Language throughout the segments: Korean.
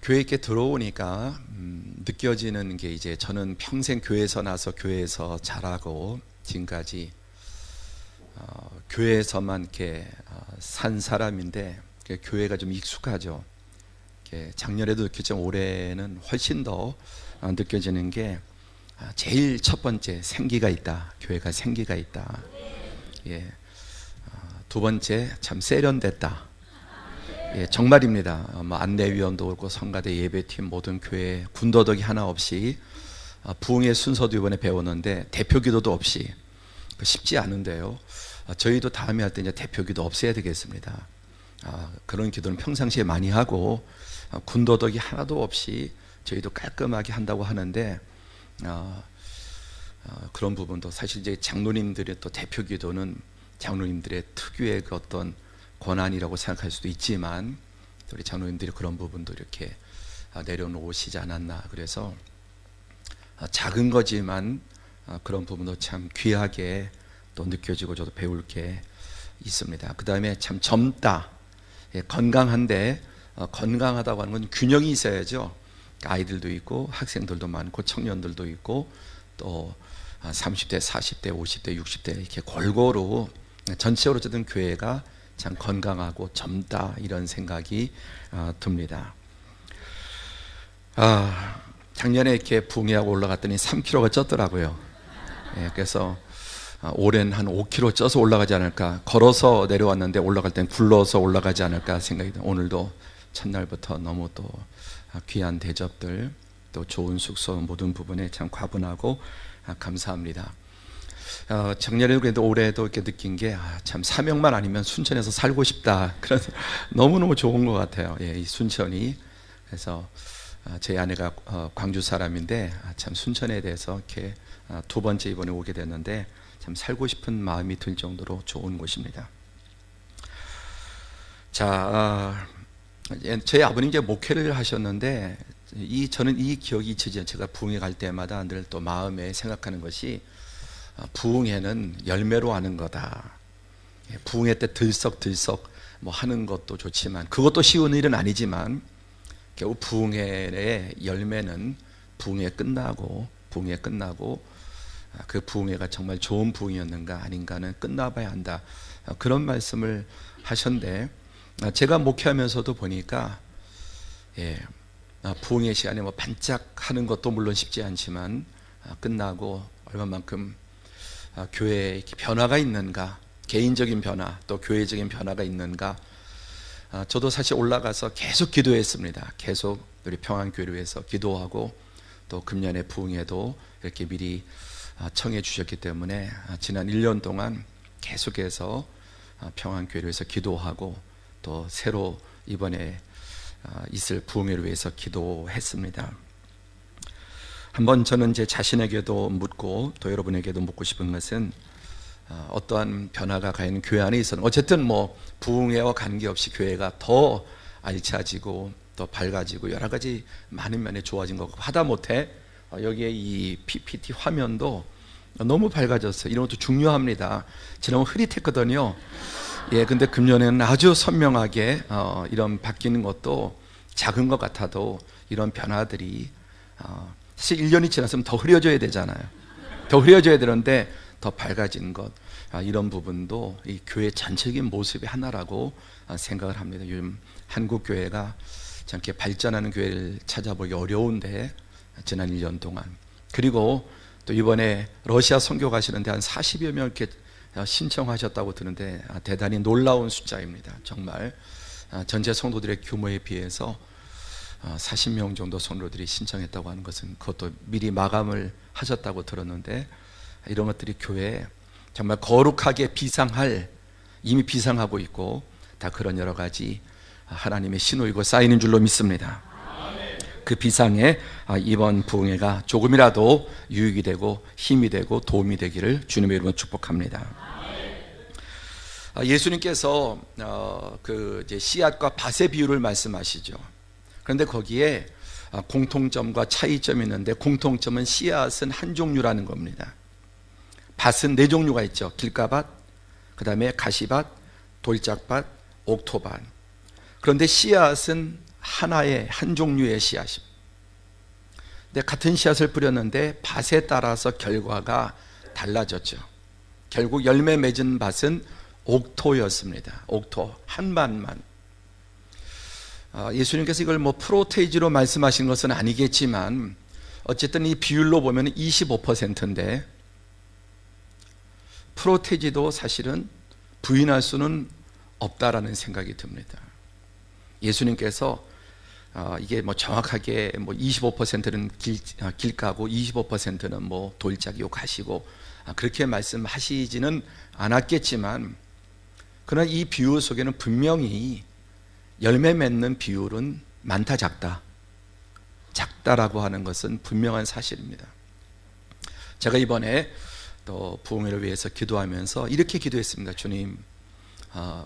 교회 있게 들어오니까 느껴지는 게 이제 저는 평생 교회에서 나서 교회에서 자라고 지금까지 교회에서만 이렇게 산 사람인데 교회가 좀 익숙하죠. 작년에도 느꼈지만 올해는 훨씬 더 느껴지는 게 제일 첫 번째 생기가 있다. 교회가 생기가 있다. 두 번째 참 세련됐다. 정말입니다. 안내위원도 그렇고 성가대 예배팀 모든 교회 군더더기 하나 없이 부흥의 순서도 이번에 배웠는데 대표기도도 없이 쉽지 않은데요. 저희도 다음에 할 때 이제 대표기도 없애야 되겠습니다. 그런 기도는 평상시에 많이 하고 군더더기 하나도 없이 저희도 깔끔하게 한다고 하는데 그런 부분도 사실 이제 장로님들의 또 대표기도는 장로님들의 특유의 그 어떤 권한이라고 생각할 수도 있지만 우리 장로님들이 그런 부분도 이렇게 내려놓으시지 않았나. 그래서 작은 거지만 그런 부분도 참 귀하게 또 느껴지고 저도 배울 게 있습니다. 그 다음에 참 젊다. 건강한데 건강하다고 하는 건 균형이 있어야죠. 아이들도 있고 학생들도 많고 청년들도 있고 또 30대, 40대, 50대, 60대 이렇게 골고루 전체적으로 어쨌든 교회가 참 건강하고 젊다 이런 생각이 듭니다. 작년에 이렇게 부흥회하고 올라갔더니 3kg가 쪘더라고요. 그래서 올해는 한 5kg 쪄서 올라가지 않을까. 걸어서 내려왔는데 올라갈 땐 굴러서 올라가지 않을까 생각이 듭니다. 오늘도 첫날부터 너무 또 귀한 대접들 또 좋은 숙소 모든 부분에 참 과분하고 감사합니다. 작년에도 그래도 올해도 이렇게 느낀 게 참 사명만 아니면 순천에서 살고 싶다. 그런 너무너무 좋은 것 같아요. 이 순천이. 그래서 제 아내가 광주 사람인데 참 순천에 대해서 이렇게 두 번째 이번에 오게 됐는데 참 살고 싶은 마음이 들 정도로 좋은 곳입니다. 자, 저희 아버님 이제 목회를 하셨는데 저는 이 기억이 잊혀지죠. 제가 부흥회 갈 때마다 늘 또 마음에 생각하는 것이 부흥회는 열매로 하는 거다. 부흥회 때 들썩들썩 뭐 하는 것도 좋지만 그것도 쉬운 일은 아니지만 결국 부흥회의 열매는 부흥회 끝나고 그 부흥회가 정말 좋은 부흥이었는가 아닌가는 끝나봐야 한다. 그런 말씀을 하셨는데 제가 목회하면서도 보니까 부흥회 시간에 뭐 반짝하는 것도 물론 쉽지 않지만 끝나고 얼마만큼 교회에 이렇게 변화가 있는가, 개인적인 변화 또 교회적인 변화가 있는가. 저도 사실 올라가서 계속 기도했습니다. 계속 우리 평안교회를 위해서 기도하고 또 금년에 부흥회도 이렇게 미리 청해 주셨기 때문에 지난 1년 동안 계속해서 평안교회를 위해서 기도하고 또 새로 이번에 있을 부흥회를 위해서 기도했습니다. 한번 저는 제 자신에게도 묻고 또 여러분에게도 묻고 싶은 것은 어떠한 변화가 과연 교회 안에 있었는 어쨌든 뭐 부흥회와 관계없이 교회가 더 알차지고 또 밝아지고 여러 가지 많은 면에 좋아진 것 같고 하다못해 여기에 이 PPT 화면도 너무 밝아졌어요. 이런 것도 중요합니다. 지난번 흐릿했거든요. 근데 금년에는 아주 선명하게 이런 바뀌는 것도 작은 것 같아도 이런 변화들이 사실 1년이 지났으면 더 흐려져야 되잖아요. 더 흐려져야 되는데 더 밝아지는 것 이런 부분도 이 교회 전체적인 모습의 하나라고 생각을 합니다. 요즘 한국 교회가 이렇게 발전하는 교회를 찾아보기 어려운데 지난 1년 동안 그리고 또 이번에 러시아 선교 가시는데 한 40여 명 이렇게 신청하셨다고 드는데 대단히 놀라운 숫자입니다. 정말 전체 성도들의 규모에 비해서 40명 정도 성도들이 신청했다고 하는 것은 그것도 미리 마감을 하셨다고 들었는데 이런 것들이 교회에 정말 거룩하게 비상할 이미 비상하고 있고 다 그런 여러 가지 하나님의 신호이고 쌓이는 줄로 믿습니다. 그 비상에 이번 부흥회가 조금이라도 유익이 되고 힘이 되고 도움이 되기를 주님의 이름으로 축복합니다. 예수님께서 그 이제 씨앗과 밭의 비유를 말씀하시죠. 그런데 거기에 공통점과 차이점이 있는데 공통점은 씨앗은 한 종류라는 겁니다. 밭은 4종류가 있죠. 길가밭, 그 다음에 가시밭, 돌짝밭, 옥토밭. 그런데 씨앗은 하나의 한 종류의 씨앗입니다. 근데 같은 씨앗을 뿌렸는데 밭에 따라서 결과가 달라졌죠. 결국 열매 맺은 밭은 옥토였습니다. 옥토 한 밭만. 예수님께서 이걸 프로테이지로 말씀하신 것은 아니겠지만 어쨌든 이 비율로 보면 25%인데 프로테이지도 사실은 부인할 수는 없다라는 생각이 듭니다. 예수님께서 이게 정확하게 25%는 길가고 25%는 돌짝이고 가시고 그렇게 말씀하시지는 않았겠지만, 그러나 이 비유 속에는 분명히 열매 맺는 비율은 많다 작다라고 하는 것은 분명한 사실입니다. 제가 이번에 또 부흥회를 위해서 기도하면서 이렇게 기도했습니다. 주님,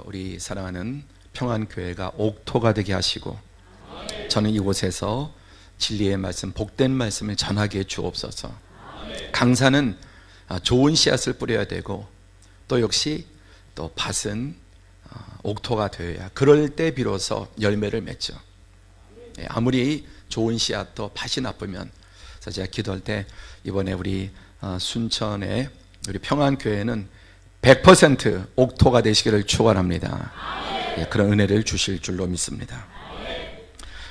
우리 사랑하는 평안교회가 옥토가 되게 하시고 저는 이곳에서 진리의 말씀, 복된 말씀을 전하게 주옵소서. 강사는 좋은 씨앗을 뿌려야 되고 또 역시 또 밭은 옥토가 되어야, 그럴 때 비로소 열매를 맺죠. 아무리 좋은 씨앗도 밭이 나쁘면, 그래서 제가 기도할 때 이번에 우리 순천의 우리 평안교회는 100% 옥토가 되시기를 축원합니다. 그런 은혜를 주실 줄로 믿습니다.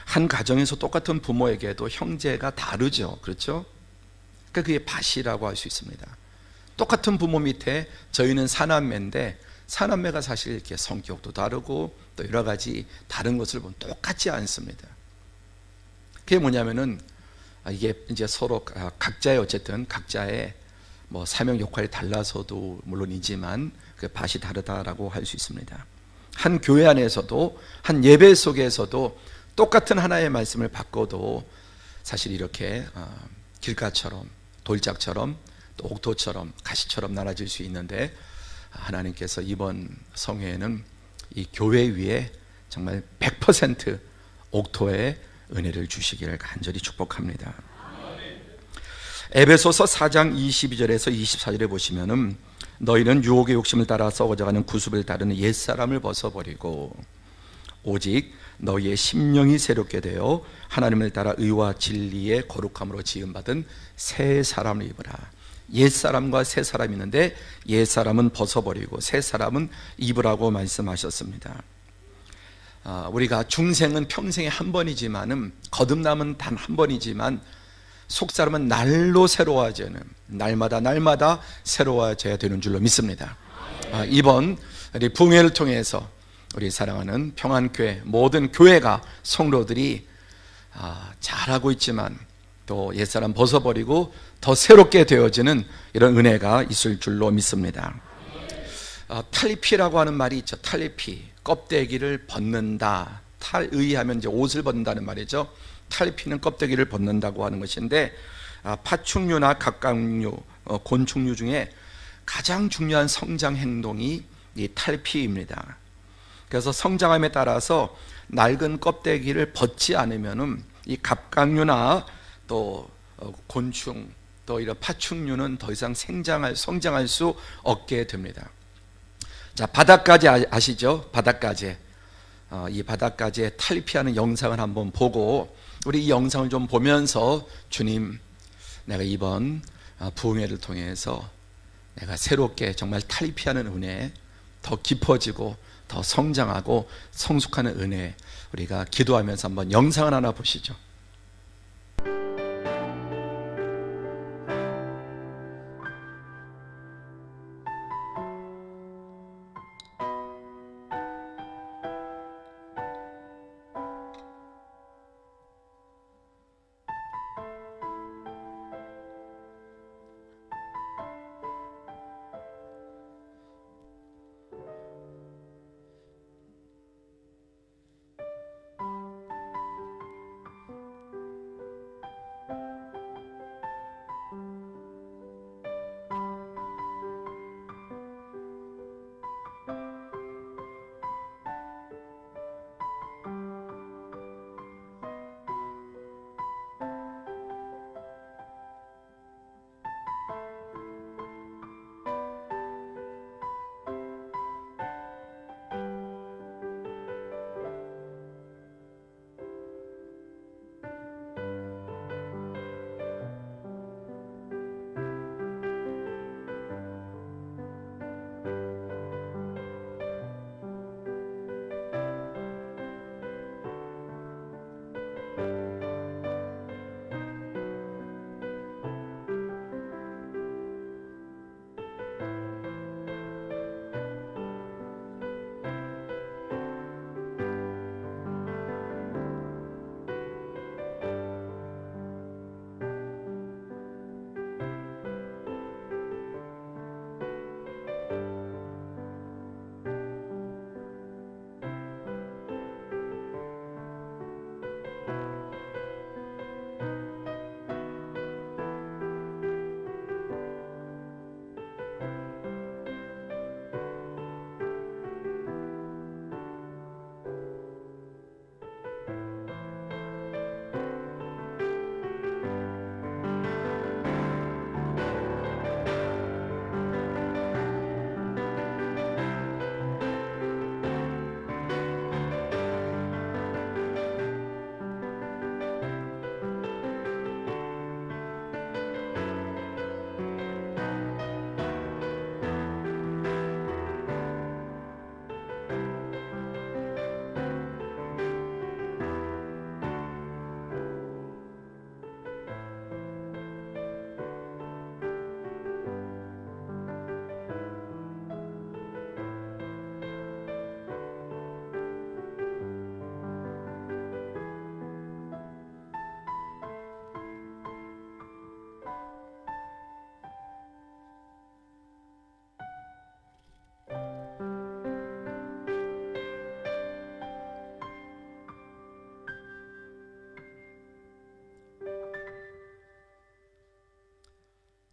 한 가정에서 똑같은 부모에게도 형제가 다르죠. 그렇죠? 그러니까 그게 밭이라고 할 수 있습니다. 똑같은 부모 밑에 저희는 사남매인데 사남매가 사실 이렇게 성격도 다르고 또 여러 가지 다른 것을 보면 똑같지 않습니다. 그게 뭐냐면은 이게 이제 서로 각자의 어쨌든 각자의 사명 역할이 달라서도 물론이지만 그 밭이 다르다라고 할 수 있습니다. 한 교회 안에서도 한 예배 속에서도 똑같은 하나의 말씀을 받고도 사실 이렇게 길가처럼 돌짝처럼 또 옥토처럼 가시처럼 나눠질 수 있는데, 하나님께서 이번 성회에는 이 교회 위에 정말 100% 옥토의 은혜를 주시기를 간절히 축복합니다. 에베소서 4장 22절에서 24절에 보시면은 너희는 유혹의 욕심을 따라 썩어져가는 구습을 따르는 옛사람을 벗어버리고 오직 너희의 심령이 새롭게 되어 하나님을 따라 의와 진리의 거룩함으로 지음받은 새 사람을 입으라. 옛사람과 새 사람이 있는데 옛사람은 벗어버리고 새 사람은 입으라고 말씀하셨습니다. 우리가 중생은 평생에 한 번이지만은 거듭남은 단 한 번이지만 속사람은 날로 새로워져는, 날마다 새로워져야 되는 줄로 믿습니다. 이번 우리 부흥회를 통해서 우리 사랑하는 평안교회 모든 교회가 성도들이 잘하고 있지만 또 옛사람 벗어버리고 더 새롭게 되어지는 이런 은혜가 있을 줄로 믿습니다. 탈피라고 하는 말이 있죠. 탈피, 껍데기를 벗는다. 탈의하면 이제 옷을 벗는다는 말이죠. 탈피는 껍데기를 벗는다고 하는 것인데, 파충류나 갑각류, 곤충류 중에 가장 중요한 성장 행동이 이 탈피입니다. 그래서 성장함에 따라서 낡은 껍데기를 벗지 않으면은 이 갑각류나 또 곤충 또 이런 파충류는 더 이상 성장할 수 없게 됩니다. 자, 바닷가재 아시죠? 바닷가재. 이 바닷가재 탈피하는 영상을 한번 보고 우리 이 영상을 좀 보면서 주님, 내가 이번 부흥회를 통해서 내가 새롭게 정말 탈피하는 은혜, 더 깊어지고 더 성장하고 성숙하는 은혜, 우리가 기도하면서 한번 영상을 하나 보시죠.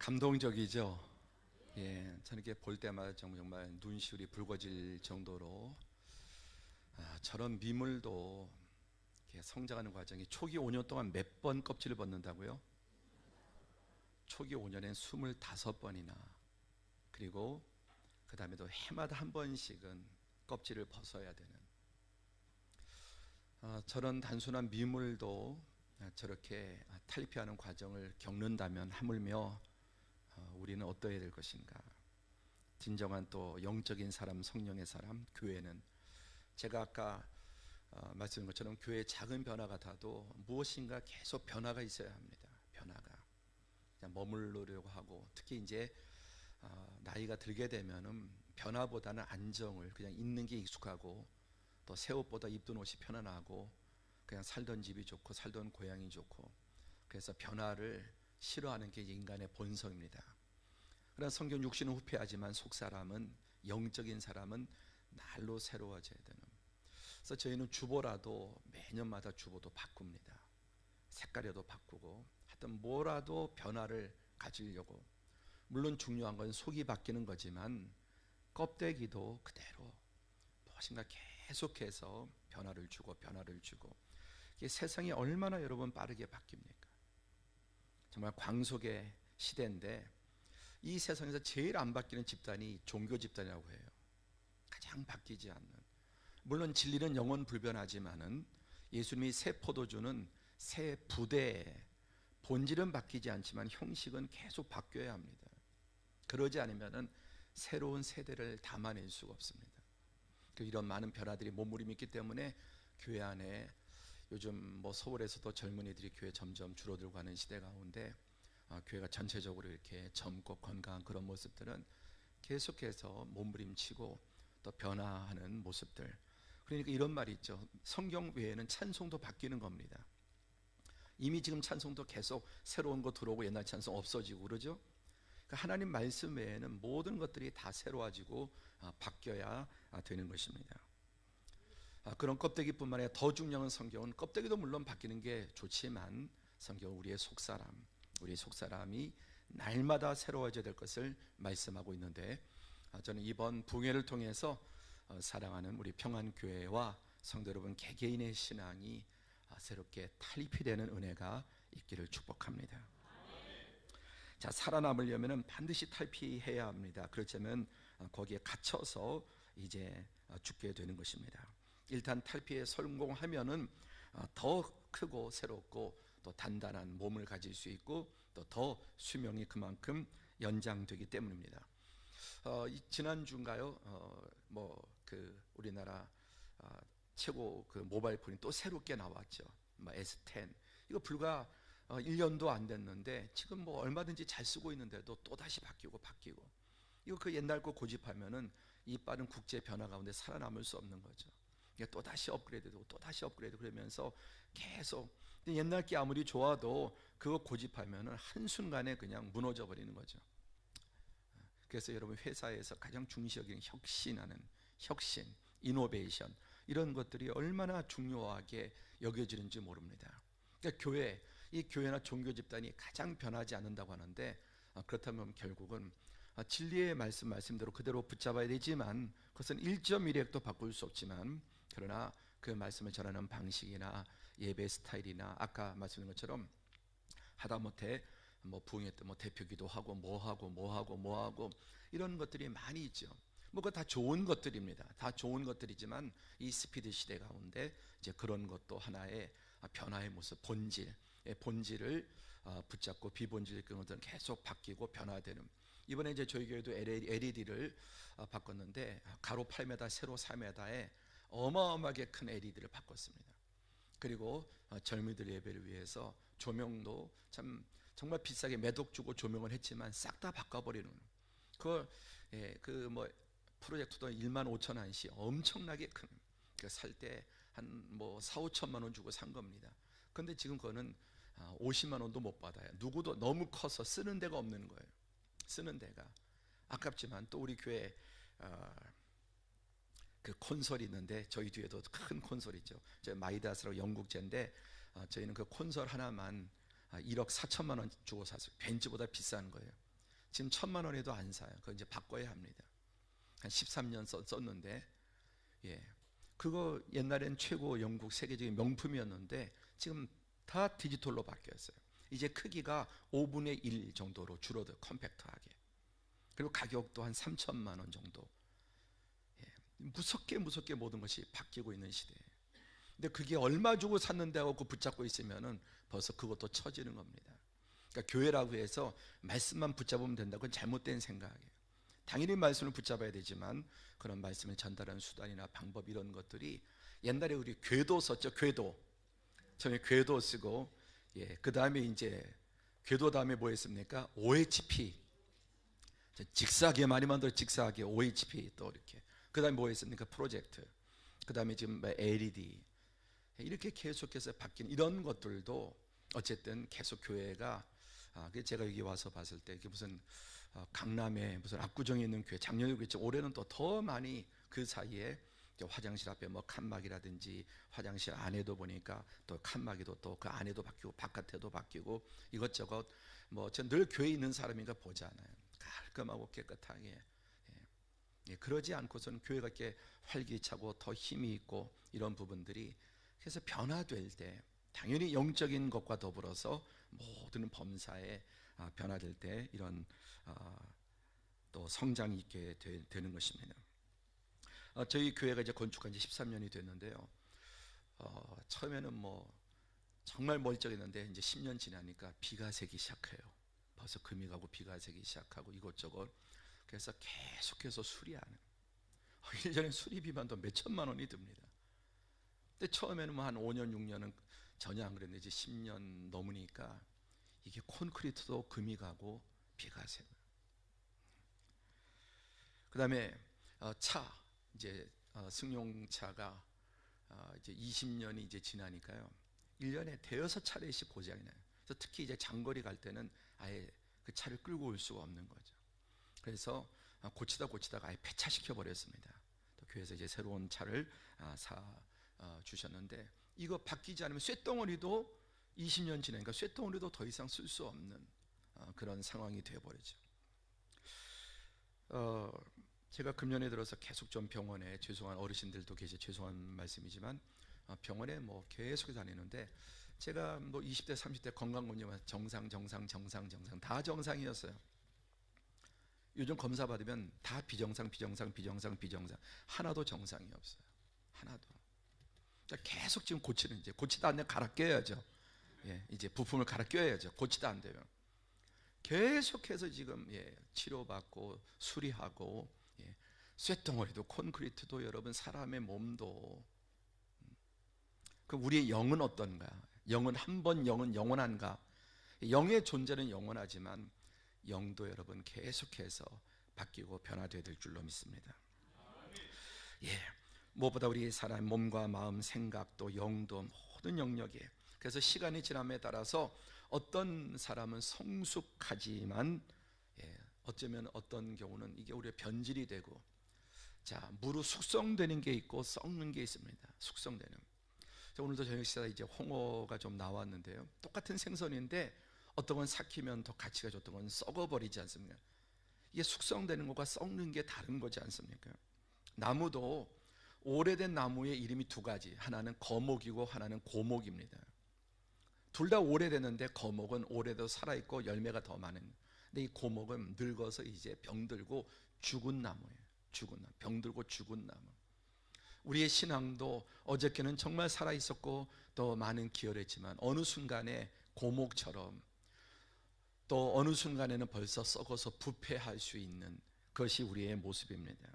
감동적이죠. 예, 저는 이렇게 볼 때마다 정말 눈시울이 붉어질 정도로 저런 미물도 이렇게 성장하는 과정이 초기 5년 동안 몇 번 껍질을 벗는다고요? 초기 5년엔 25번이나, 그리고 그 다음에도 해마다 한 번씩은 껍질을 벗어야 되는, 저런 단순한 미물도 저렇게 탈피하는 과정을 겪는다면 하물며 우리는 어떠해야 될 것인가. 진정한 또 영적인 사람, 성령의 사람, 교회는, 제가 아까 말씀드린 것처럼 교회의 작은 변화 같아도 무엇인가 계속 변화가 있어야 합니다. 변화가 그냥 머무르려고 하고, 특히 이제 나이가 들게 되면은 변화보다는 안정을, 그냥 있는 게 익숙하고, 또 새 옷보다 입던 옷이 편안하고, 그냥 살던 집이 좋고 살던 고향이 좋고, 그래서 변화를 싫어하는 게 인간의 본성입니다. 그러나 성경 육신은 후패하지만 속사람은, 영적인 사람은 날로 새로워져야 되는. 그래서 저희는 주보라도 매년마다 주보도 바꿉니다. 색깔에도 바꾸고, 하여튼 뭐라도 변화를 가지려고. 물론 중요한 건 속이 바뀌는 거지만 껍데기도 그대로 무엇인가 계속해서 변화를 주고 변화를 주고. 이게 세상이 얼마나 여러분 빠르게 바뀝니까? 정말 광속의 시대인데, 이 세상에서 제일 안 바뀌는 집단이 종교 집단이라고 해요. 가장 바뀌지 않는. 물론 진리는 영원 불변하지만은 예수님이 새 포도주는 새 부대에, 본질은 바뀌지 않지만 형식은 계속 바뀌어야 합니다. 그러지 않으면은 새로운 세대를 담아낼 수가 없습니다. 이런 많은 변화들이 몸부림이 있기 때문에 교회 안에 요즘 뭐 서울에서도 젊은이들이 교회 점점 줄어들고 하는 시대 가운데 교회가 전체적으로 이렇게 젊고 건강한 그런 모습들은 계속해서 몸부림치고 또 변화하는 모습들. 그러니까 이런 말이 있죠. 성경 외에는 찬송도 바뀌는 겁니다. 이미 지금 찬송도 계속 새로운 거 들어오고 옛날 찬송 없어지고 그러죠. 그러니까 하나님 말씀 외에는 모든 것들이 다 새로워지고 바뀌어야 되는 것입니다. 그런 껍데기뿐만 아니라 더 중요한 성경은, 껍데기도 물론 바뀌는 게 좋지만 성경은 우리의 속사람, 우리의 속사람이 날마다 새로워져야 될 것을 말씀하고 있는데, 저는 이번 붕회를 통해서 사랑하는 우리 평안교회와 성도 여러분 개개인의 신앙이 새롭게 탈피되는 은혜가 있기를 축복합니다. 자, 살아남으려면 반드시 탈피해야 합니다. 그렇다면 거기에 갇혀서 이제 죽게 되는 것입니다. 일단 탈피에 성공하면은 더 크고 새롭고 또 단단한 몸을 가질 수 있고, 또 더 수명이 그만큼 연장되기 때문입니다. 지난주인가요? 우리나라 최고 그 모바일 폰이 또 새롭게 나왔죠. S10. 이거 불과 1년도 안 됐는데 지금 뭐 얼마든지 잘 쓰고 있는데도 또 다시 바뀌고. 이거 그 옛날 거 고집하면은 이 빠른 국제 변화 가운데 살아남을 수 없는 거죠. 또 다시 업그레이드되고 또 다시 업그레이드 그러면서 계속. 옛날 게 아무리 좋아도 그거 고집하면은 한순간에 그냥 무너져 버리는 거죠. 그래서 여러분 회사에서 가장 중시 여기는 혁신, 이노베이션, 이런 것들이 얼마나 중요하게 여겨지는지 모릅니다. 그러니까 이 교회나 종교 집단이 가장 변하지 않는다고 하는데, 그렇다면 결국은 진리의 말씀대로 그대로 붙잡아야 되지만, 그것은 1.1핵도 바꿀 수 없지만, 그러나 그 말씀을 전하는 방식이나 예배 스타일이나 아까 말씀드린 것처럼 하다못해 부흥회 때 대표기도 하고 뭐하고 이런 것들이 많이 있죠. 그거 다 좋은 것들입니다. 다 좋은 것들이지만 이 스피드 시대 가운데 이제 그런 것도 하나의 변화의 모습, 본질을 붙잡고 비본질의 것들은 계속 바뀌고 변화되는. 이번에 이제 저희 교회도 LED를 바꿨는데, 가로 8m, 세로 4m에 어마어마하게 큰 LED를 바꿨습니다. 그리고 젊은이들 예배를 위해서 조명도 정말 비싸게 몇 억 주고 조명을 했지만 싹 다 바꿔버리는, 프로젝터도 15,000원씩 엄청나게 큰, 살 때 한 4, 5천만 원 주고 산 겁니다. 그런데 지금 그거는 50만 원도 못 받아요. 누구도 너무 커서 쓰는 데가 없는 거예요. 쓰는 데가 아깝지만, 또 우리 교회 그 콘솔이 있는데, 저희 뒤에도 큰 콘솔이죠. 저희 마이다스라고 영국제인데, 저희는 그 콘솔 하나만 1억 4천만 원 주고 샀어요. 벤츠보다 비싼 거예요. 지금 1,000만 원에도 안 사요. 그거 이제 바꿔야 합니다. 한 13년 썼는데, 예. 그거 옛날엔 최고 영국 세계적인 명품이었는데 지금 다 디지털로 바뀌었어요. 이제 크기가 5분의 1 정도로 줄어들어, 컴팩트하게. 그리고 가격도 한 3천만 원 정도. 예. 무섭게 모든 것이 바뀌고 있는 시대예요. 근데 그게 얼마 주고 샀는데 하고 그 붙잡고 있으면은 벌써 그것도 처지는 겁니다. 그러니까 교회라고 해서 말씀만 붙잡으면 된다고, 그건 잘못된 생각이에요. 당연히 말씀을 붙잡아야 되지만 그런 말씀을 전달하는 수단이나 방법, 이런 것들이, 옛날에 우리 궤도 썼죠. 궤도. 처음에 궤도 쓰고, 예, 그 다음에 이제 궤도 다음에 뭐 했습니까? OHP. 직사하게 많이 만들어, 직사하게 OHP. 또 이렇게. 그 다음에 뭐 했습니까? 프로젝트. 그 다음에 지금 LED. 이렇게 계속해서 바뀌는 이런 것들도 어쨌든 계속 교회가, 제가 여기 와서 봤을 때 이게 무슨 강남에 무슨 압구정에 있는 교회, 작년에 그랬죠. 올해는 또 더 많이 그 사이에 화장실 앞에 뭐 칸막이라든지, 화장실 안에도 보니까 또 칸막이도 또 그 안에도 바뀌고 바깥에도 바뀌고 이것저것, 뭐 전 늘 교회에 있는 사람인가 보잖아요. 깔끔하고 깨끗하게. 예, 그러지 않고서는 교회가 이렇게 활기차고 더 힘이 있고 이런 부분들이, 그래서 변화될 때 당연히 영적인 것과 더불어서 모든 범사에 변화될 때 이런 또 성장이 있게 되는 것입니다. 저희 교회가 이제 건축한 지 13년이 됐는데요. 처음에는 뭐 정말 멀쩡했는데 이제 10년 지나니까 비가 새기 시작해요. 벌써 금이 가고 비가 새기 시작하고 이것저것. 그래서 계속해서 수리하는. 1년에 수리비만 더 몇천만 원이 듭니다. 근데 처음에는 뭐 한 5년, 6년은 전혀 안 그랬는데 이제 10년 넘으니까 이게 콘크리트도 금이 가고 비가 새고. 그 다음에 차, 이제 승용차가 이제 20년이 이제 지나니까요. 1년에 대여섯 차례씩 고장이 나요. 그래서 특히 이제 장거리 갈 때는 아예 그 차를 끌고 올 수가 없는 거죠. 그래서 고치다가 아예 폐차시켜 버렸습니다. 또 교회에서 이제 새로운 차를 주셨는데, 이거 바뀌지 않으면 쇳덩어리도 20년 지나니까 쇳덩어리도 더 이상 쓸 수 없는 그런 상황이 되어버리죠. 제가 금년에 들어서 계속 좀 병원에, 죄송한 어르신들도 계시, 죄송한 말씀이지만 병원에 뭐 계속 다니는데, 제가 뭐 20대 30대 건강검진만 정상 다 정상이었어요. 요즘 검사 받으면 다 비정상 하나도 정상이 없어요. 하나도. 계속 지금 이제 고치다 안 되면 갈아 껴야죠. 예, 이제 부품을 갈아 껴야죠. 고치다 안 되면. 계속해서 지금, 예, 치료받고 수리하고, 예, 쇳덩어리도 콘크리트도, 여러분 사람의 몸도. 그 우리의 영은 어떤가? 영은 영은 영원한가? 영의 존재는 영원하지만 영도 여러분 계속해서 바뀌고 변화되어야 될 줄로 믿습니다. 예, 무엇보다 우리 사람 몸과 마음, 생각도, 영도, 모든 영역에. 그래서 시간이 지남에 따라서 어떤 사람은 성숙하지만, 예, 어쩌면 어떤 경우는 이게 우리의 변질이 되고, 자, 무로 숙성되는 게 있고 썩는 게 있습니다. 숙성되는. 오늘도 저녁 식사에 이제 홍어가 좀 나왔는데요. 똑같은 생선인데 어떤 건 삭히면 더 가치가 좋던 건 썩어버리지 않습니까? 이게 숙성되는 것과 썩는 게 다른 거지 않습니까? 나무도 오래된 나무의 이름이 두 가지, 하나는 거목이고 하나는 고목입니다. 둘 다 오래됐는데 거목은 오래도 살아있고 열매가 더 많은, 근데 이 고목은 늙어서 이제 병들고 죽은 나무예요. 죽은 나무, 병들고 죽은 나무. 우리의 신앙도 어저께는 정말 살아있었고 또 많은 기여를 했지만 어느 순간에 고목처럼, 또 어느 순간에는 벌써 썩어서 부패할 수 있는 것이 우리의 모습입니다.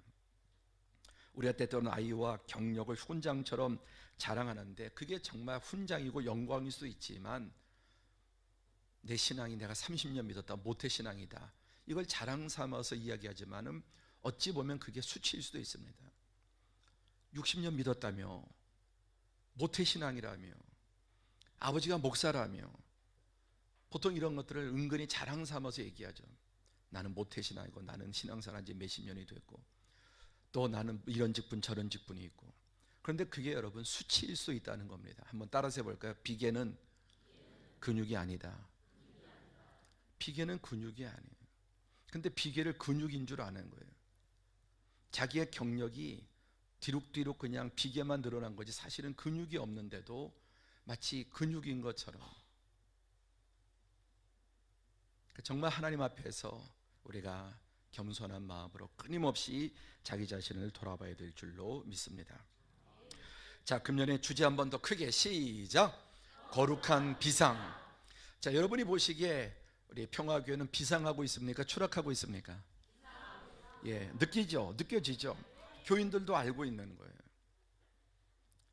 우리가 때때로는 아이와 경력을 훈장처럼 자랑하는데, 그게 정말 훈장이고 영광일 수도 있지만, 내 신앙이 내가 30년 믿었다, 모태신앙이다, 이걸 자랑 삼아서 이야기하지만은 어찌 보면 그게 수치일 수도 있습니다. 60년 믿었다며, 모태신앙이라며, 아버지가 목사라며, 보통 이런 것들을 은근히 자랑 삼아서 얘기하죠. 나는 모태신앙이고, 나는 신앙생활 한 지 몇십 년이 됐고, 또 나는 이런 직분 저런 직분이 있고. 그런데 그게 여러분 수치일 수 있다는 겁니다. 한번 따라서 해볼까요? 비계는 근육이 아니다. 비계는 근육이 아니에요. 근데 비결을 근육인 줄 아는 거예요. 자기의 경력이 뒤룩뒤룩 그냥 비계만 늘어난 거지 사실은 근육이 없는데도 마치 근육인 것처럼. 정말 하나님 앞에서 우리가 겸손한 마음으로 끊임없이 자기 자신을 돌아봐야 될 줄로 믿습니다. 자, 금년에 주제 한 번 더 크게 시작. 거룩한 비상. 자, 여러분이 보시기에 우리 평화교회는 비상하고 있습니까? 추락하고 있습니까? 예, 느껴지죠? 교인들도 알고 있는 거예요.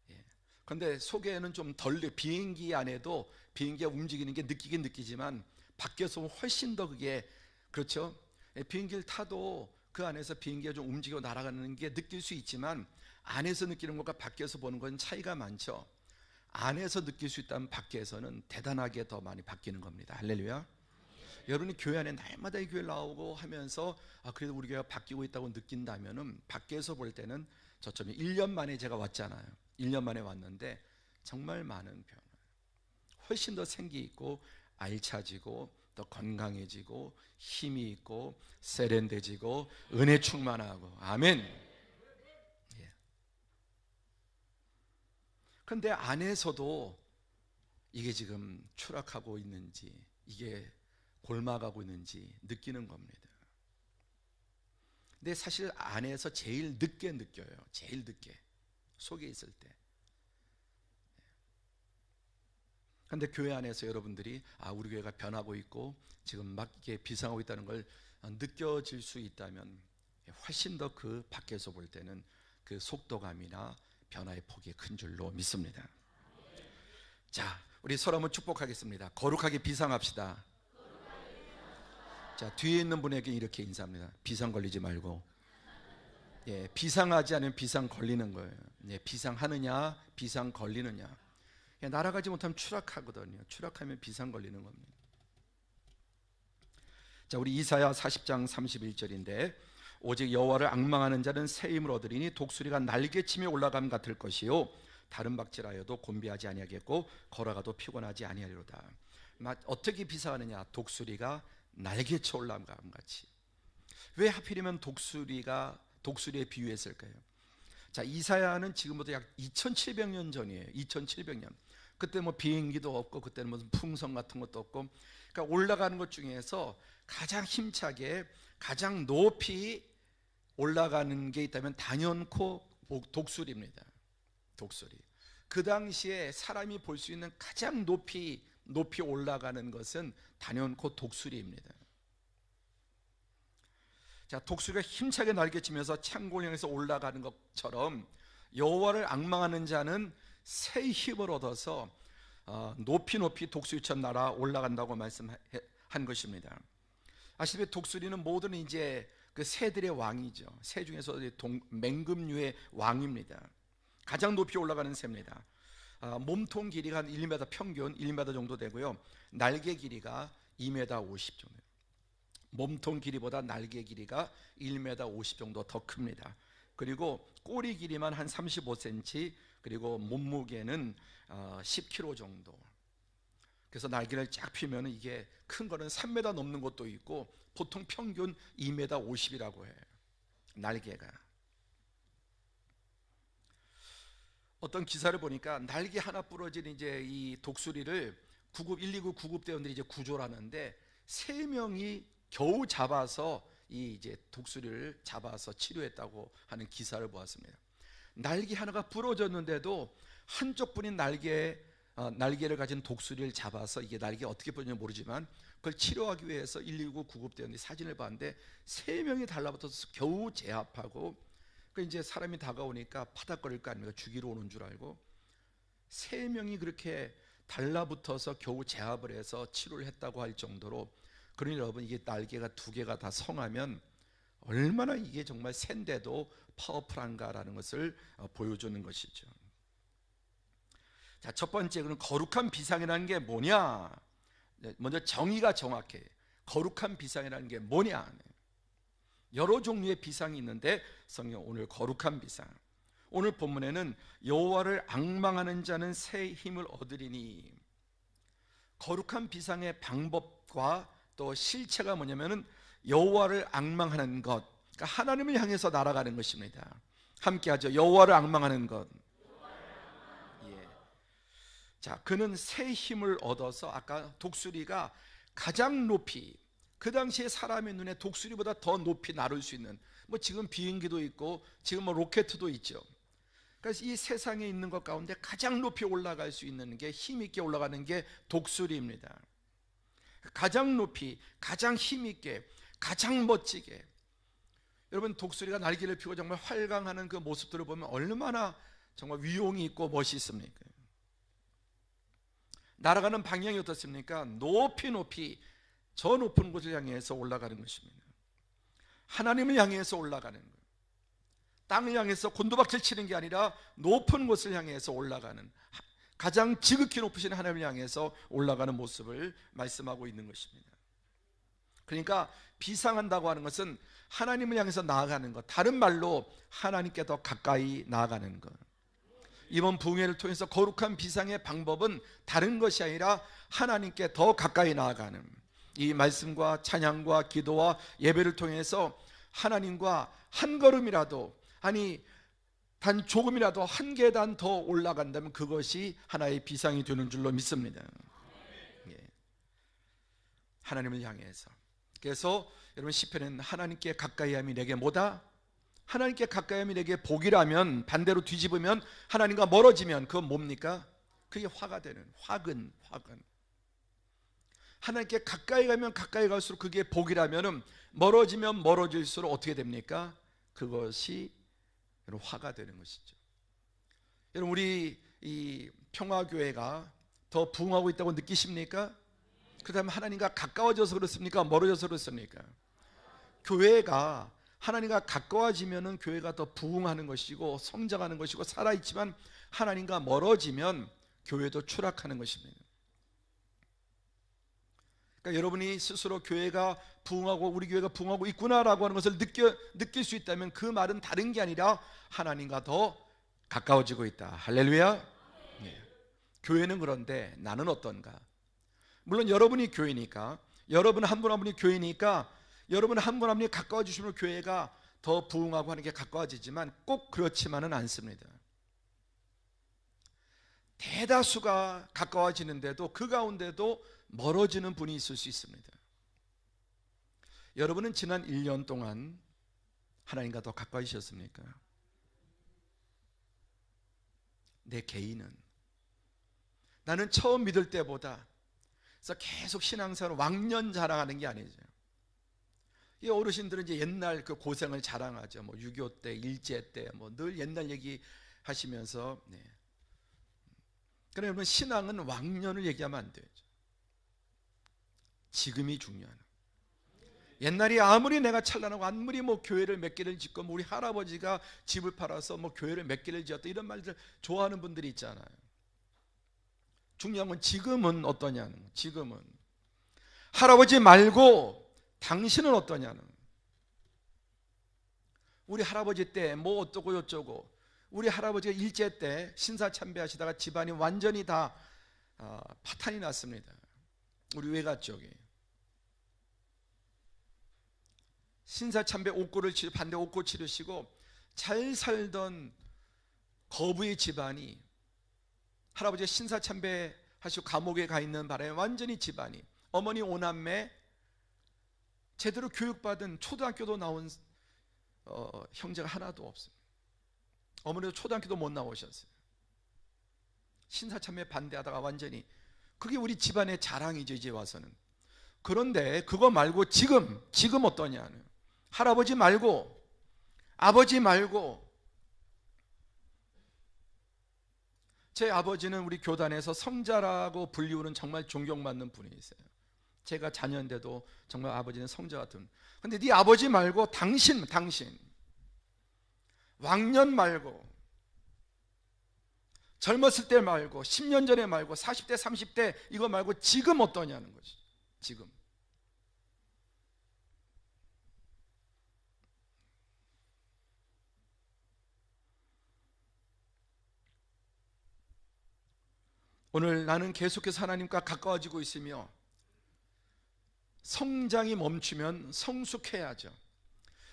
예. 그런데 속에는 좀 덜, 비행기 안에도 비행기가 움직이는 게 느끼긴 느끼지만 밖에서 훨씬 더 그게, 그렇죠? 예, 비행기를 타도 그 안에서 비행기가 좀 움직여 날아가는 게 느낄 수 있지만 안에서 느끼는 것과 밖에서 보는 건 차이가 많죠. 안에서 느낄 수 있다면 밖에서는 대단하게 더 많이 바뀌는 겁니다. 할렐루야. 여러분이 교회 안에 날마다 이 교회 나오고 하면서 그래도 우리 교회가 바뀌고 있다고 느낀다면은 밖에서 볼 때는 저점이 1년 만에 제가 왔잖아요. 1년 만에 왔는데 정말 많은 변화, 훨씬 더 생기 있고 알차지고 더 건강해지고 힘이 있고 세련돼지고 은혜 충만하고. 아멘. 예. 그런데 안에서도 이게 지금 추락하고 있는지, 이게 골마가고 있는지 느끼는 겁니다. 근데 사실 안에서 제일 늦게 느껴요. 제일 늦게, 속에 있을 때. 그런데 교회 안에서 여러분들이 우리 교회가 변하고 있고 지금 막 이렇게 비상하고 있다는 걸 느껴질 수 있다면 훨씬 더 그 밖에서 볼 때는 그 속도감이나 변화의 폭이 큰 줄로 믿습니다. 자, 우리 서로 한번 축복하겠습니다. 거룩하게 비상합시다. 자, 뒤에 있는 분에게 이렇게 인사합니다. 비상 걸리지 말고. 예, 비상하지 않으면 비상 걸리는 거예요. 예, 비상하느냐, 비상 걸리느냐. 예, 날아가지 못하면 추락하거든요. 추락하면 비상 걸리는 겁니다. 자, 우리 이사야 40장 31절인데 오직 여호와를 앙망하는 자는 새 힘을 얻으리니 독수리가 날개치며 올라감 같을 것이요 다른 박질하여도 곤비하지 아니하겠고 걸어가도 피곤하지 아니하리로다. 어떻게 비상하느냐? 독수리가 날개쳐 올라감 같이. 왜 하필이면 독수리에 비유했을까요? 자, 이사야는 지금부터 약 2700년 전이에요. 2700년. 그때 뭐 비행기도 없고 그때는 무슨 풍선 같은 것도 없고, 그러니까 올라가는 것 중에서 가장 힘차게 가장 높이 올라가는 게 있다면 단연코 독수리입니다. 독수리. 그 당시에 사람이 볼 수 있는 가장 높이 올라가는 것은 단연코 독수리입니다. 자, 독수리가 힘차게 날개치면서 창고를 향해서 올라가는 것처럼 여호와를 앙망하는 자는 새 힘을 얻어서 높이 독수리처럼 날아 올라간다고 말씀한 것입니다. 아시다시피 독수리는 모든 이제 그 새들의 왕이죠. 새 중에서 맹금류의 왕입니다. 가장 높이 올라가는 새입니다. 몸통 길이가 한 1m, 평균 1m 정도 되고요. 날개 길이가 2m 50 정도. 몸통 길이보다 날개 길이가 1m 50 정도 더 큽니다. 그리고 꼬리 길이만 한 35cm, 그리고 몸무게는 10kg 정도. 그래서 날개를 쫙 펴면 이게 큰 거는 3m 넘는 것도 있고 보통 평균 2m 50이라고 해요. 날개가. 어떤 기사를 보니까 날개 하나 부러진 이제 이 독수리를 129 구급대원들이 이제 구조를 하는데 3명이 겨우 잡아서 이 이제 독수리를 잡아서 치료했다고 하는 기사를 보았습니다. 날개 하나가 부러졌는데도 한쪽 분이 날개를 가진 독수리를 잡아서, 이게 날개가 어떻게 부러졌는지 모르지만 그걸 치료하기 위해서 119 구급대원들이 사진을 봤는데 3명이 달라붙어서 겨우 제압하고, 그 이제 사람이 다가오니까 파닥거릴 거 아닙니까? 죽이러 오는 줄 알고 3명이 그렇게 달라붙어서 겨우 제압을 해서 치료를 했다고 할 정도로. 그러니 여러분, 이게 날개가 2개가 다 성하면 얼마나 이게 정말 센데도 파워풀한가라는 것을 보여주는 것이죠. 자, 첫 번째, 그럼 거룩한 비상이라는 게 뭐냐? 먼저 정의가 정확해. 거룩한 비상이라는 게 뭐냐? 여러 종류의 비상이 있는데 성경 오늘 거룩한 비상. 오늘 본문에는 여호와를 앙망하는 자는 새 힘을 얻으리니, 거룩한 비상의 방법과 또 실체가 뭐냐면은 여호와를 앙망하는 것, 그러니까 하나님을 향해서 날아가는 것입니다. 함께하죠. 여호와를 앙망하는 것. 예. 자, 그는 새 힘을 얻어서, 아까 독수리가 가장 높이, 그 당시에 사람의 눈에 독수리보다 더 높이 날을 수 있는, 뭐 지금 비행기도 있고 지금 뭐 로켓도 있죠. 그래서 이 세상에 있는 것 가운데 가장 높이 올라갈 수 있는 게, 힘 있게 올라가는 게 독수리입니다. 가장 높이, 가장 힘 있게, 가장 멋지게. 여러분, 독수리가 날개를 펴고 정말 활강하는 그 모습들을 보면 얼마나 정말 위용이 있고 멋있습니까? 날아가는 방향이 어떻습니까? 높이 높이 저 높은 곳을 향해서 올라가는 것입니다. 하나님을 향해서 올라가는 거예요. 땅을 향해서 곤두박질 치는 게 아니라 높은 곳을 향해서 올라가는, 가장 지극히 높으신 하나님을 향해서 올라가는 모습을 말씀하고 있는 것입니다. 그러니까 비상한다고 하는 것은 하나님을 향해서 나아가는 것, 다른 말로 하나님께 더 가까이 나아가는 것. 이번 부흥회를 통해서 거룩한 비상의 방법은 다른 것이 아니라 하나님께 더 가까이 나아가는, 이 말씀과 찬양과 기도와 예배를 통해서 하나님과 한 걸음이라도, 아니 단 조금이라도 한 계단 더 올라간다면 그것이 하나의 비상이 되는 줄로 믿습니다. 예. 하나님을 향해서. 그래서 여러분, 시편은 하나님께 가까이함이 내게 뭐다? 하나님께 가까이함이 내게 복이라면, 반대로 뒤집으면 하나님과 멀어지면 그건 뭡니까? 그게 화가 되는, 화근. 하나님께 가까이 가면 가까이 갈수록 그게 복이라면, 멀어지면 멀어질수록 어떻게 됩니까? 그것이 여러분 화가 되는 것이죠. 여러분, 우리 이 평화교회가 더 부흥하고 있다고 느끼십니까? 그 다음에 하나님과 가까워져서 그렇습니까? 멀어져서 그렇습니까? 교회가 하나님과 가까워지면 교회가 더 부흥하는 것이고 성장하는 것이고 살아있지만, 하나님과 멀어지면 교회도 추락하는 것입니다. 그러니까 여러분이 스스로 교회가 부흥하고 우리 교회가 부흥하고 있구나라고 하는 것을 느낄 수 있다면, 그 말은 다른 게 아니라 하나님과 더 가까워지고 있다. 할렐루야. 네. 교회는 그런데 나는 어떤가? 물론 여러분이 교회니까, 여러분 한 분 한 분이 교회니까, 여러분 한 분 한 분이 가까워지시면 교회가 더 부흥하고 하는 게 가까워지지만 꼭 그렇지만은 않습니다. 대다수가 가까워지는데도 그 가운데도 멀어지는 분이 있을 수 있습니다. 여러분은 지난 1년 동안 하나님과 더 가까워지셨습니까? 내 개인은, 나는 처음 믿을 때보다, 그래서 계속 신앙생활 왕년 자랑하는 게 아니죠. 이 어르신들은 이제 옛날 그 고생을 자랑하죠. 뭐 6.25 때, 일제 때, 뭐 늘 옛날 얘기 하시면서. 네. 그러나 여러분, 신앙은 왕년을 얘기하면 안 되죠. 지금이 중요한. 옛날이 아무리 내가 찬란하고 아무리 뭐 교회를 몇 개를 짓고, 뭐 우리 할아버지가 집을 팔아서 뭐 교회를 몇 개를 지었다, 이런 말들 좋아하는 분들이 있잖아요. 중요한 건 지금은 어떠냐는 거예요. 지금은 할아버지 말고 당신은 어떠냐는 거예요. 우리 할아버지 때 뭐 어쩌고 저쩌고, 우리 할아버지가 일제 때 신사참배하시다가 집안이 완전히 다 파탄이 났습니다. 우리 외가 쪽에 신사참배 옥고를 반대 옥고 치르시고 잘 살던 거부의 집안이, 할아버지가 신사참배 하시고 감옥에 가 있는 바람에 완전히 집안이, 어머니 5남매, 제대로 교육받은 초등학교도 나온 형제가 하나도 없습니다. 어머니도 초등학교도 못 나오셨어요. 신사참배 반대하다가 완전히, 그게 우리 집안의 자랑이죠, 이제 와서는. 그런데 그거 말고 지금 어떠냐는, 할아버지 말고, 아버지 말고. 제 아버지는 우리 교단에서 성자라고 불리우는 정말 존경받는 분이세요. 제가 자녀인데도 정말 아버지는 성자 같은. 근데 네 아버지 말고 당신 왕년 말고, 젊었을 때 말고, 10년 전에 말고, 40대 30대 이거 말고 지금 어떠냐는 거지. 지금 오늘 나는 계속해서 하나님과 가까워지고 있으며 성장이 멈추면 성숙해야죠.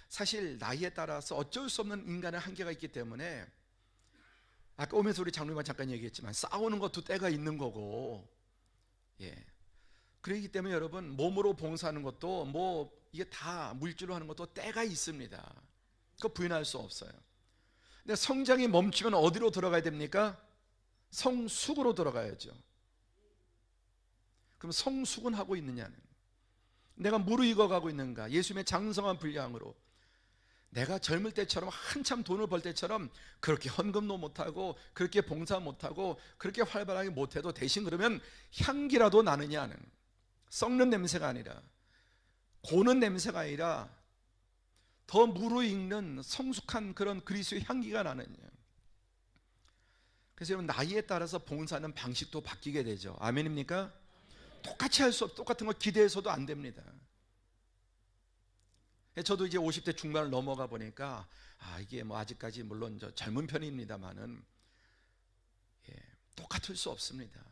사실 나이에 따라서 어쩔 수 없는 인간의 한계가 있기 때문에 아까 오면서 우리 장로님과 잠깐 얘기했지만 싸우는 것도 때가 있는 거고, 그렇기 때문에 여러분, 몸으로 봉사하는 것도 이게 다 물질로 하는 것도 때가 있습니다. 그거 부인할 수 없어요. 근데 성장이 멈추면 어디로 들어가야 됩니까? 성숙으로 들어가야죠. 그럼 성숙은 하고 있느냐는, 내가 무르익어 가고 있는가? 예수님의 장성한 분량으로 내가 젊을 때처럼 한참 돈을 벌 때처럼 그렇게 헌금도 못하고 그렇게 봉사 못하고 그렇게 활발하게 못해도 대신 그러면 향기라도 나느냐는, 썩는 냄새가 아니라 고는 냄새가 아니라 더 무르익는 성숙한 그런 그리스도의 향기가 나느냐. 그래서 여러분, 나이에 따라서 봉사하는 방식도 바뀌게 되죠. 아멘입니까? 똑같이 할 수 없고 똑같은 거 기대해서도 안 됩니다. 저도 이제 50대 중반을 넘어가 보니까 이게 아직까지 물론 젊은 편입니다만은 똑같을 수 없습니다.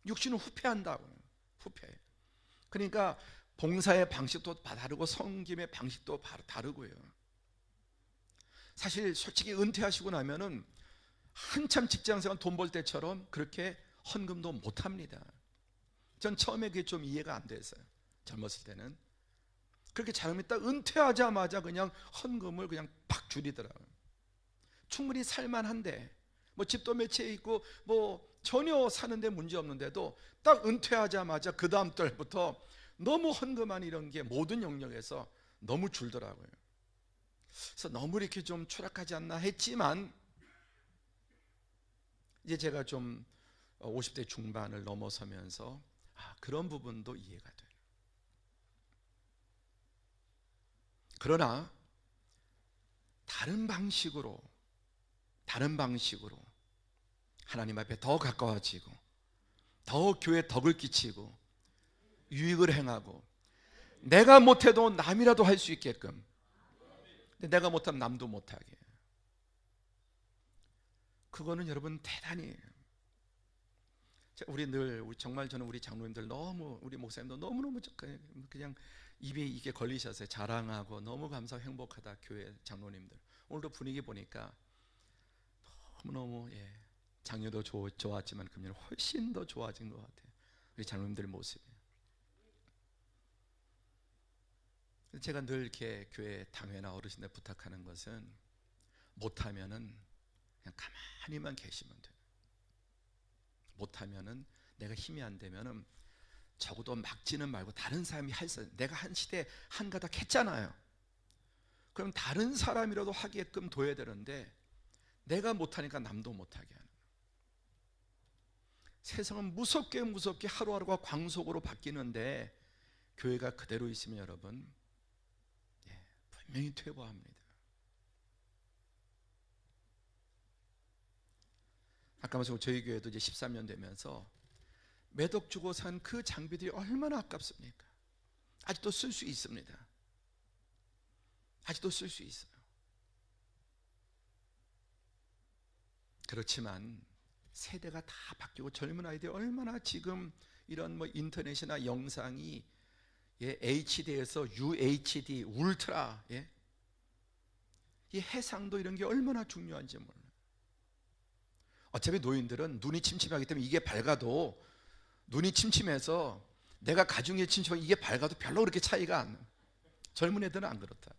육신은 후패한다고요. 후패. 그러니까 봉사의 방식도 다르고 섬김의 방식도 다르고요. 사실 솔직히 은퇴하시고 나면은 한참 직장생활 돈 벌 때처럼 그렇게 헌금도 못 합니다. 전 처음에 그게 좀 이해가 안 됐어요. 젊었을 때는 그렇게 잘하면 딱 은퇴하자마자 그냥 헌금을 그냥 팍 줄이더라고요. 충분히 살만한데 집도 몇 채 있고 전혀 사는데 문제 없는데도 딱 은퇴하자마자 그 다음 달부터 너무 헌금한 이런 게 모든 영역에서 너무 줄더라고요. 그래서 너무 이렇게 좀 추락하지 않나 했지만, 이제 제가 좀 50대 중반을 넘어서면서 그런 부분도 이해가 돼요. 그러나 다른 방식으로 하나님 앞에 더 가까워지고 더 교회에 덕을 끼치고 유익을 행하고, 내가 못해도 남이라도 할 수 있게끔, 근데 내가 못하면 남도 못하게, 그거는 여러분 대단히, 정말 저는 우리 장로님들 너무, 우리 목사님도 너무너무 그냥 입에 이게 걸리셔서요. 자랑하고 너무 감사하고 행복하다. 교회 장로님들 오늘도 분위기 보니까 너무너무 작년도 좋았지만 금년 훨씬 더 좋아진 것 같아요. 우리 장로님들 모습이. 제가 늘 이렇게 교회 당회나 어르신들 부탁하는 것은, 못하면은 그냥 가만히만 계시면 돼요. 못하면은, 내가 힘이 안 되면은 적어도 막지는 말고 다른 사람이 내가 한 시대 한 가닥 했잖아요. 그럼 다른 사람이라도 하게끔 둬야 되는데 내가 못하니까 남도 못하게 하는. 세상은 무섭게 하루하루가 광속으로 바뀌는데 교회가 그대로 있으면 여러분 분명히 퇴보합니다. 아까 말씀 저희 교회도 이제 13년 되면서 몇 억 주고 산 그 장비들이 얼마나 아깝습니까? 아직도 쓸 수 있습니다. 아직도 쓸 수 있어요. 그렇지만 세대가 다 바뀌고 젊은 아이들이 얼마나 지금 이런 인터넷이나 영상이 HD에서 UHD, 울트라, 이 해상도 이런 게 얼마나 중요한지 몰라요. 어차피 노인들은 눈이 침침하기 때문에 이게 밝아도, 눈이 침침해서 내가 가중에 침침하고 이게 밝아도 별로 그렇게 차이가 안 나요. 젊은 애들은 안 그렇다.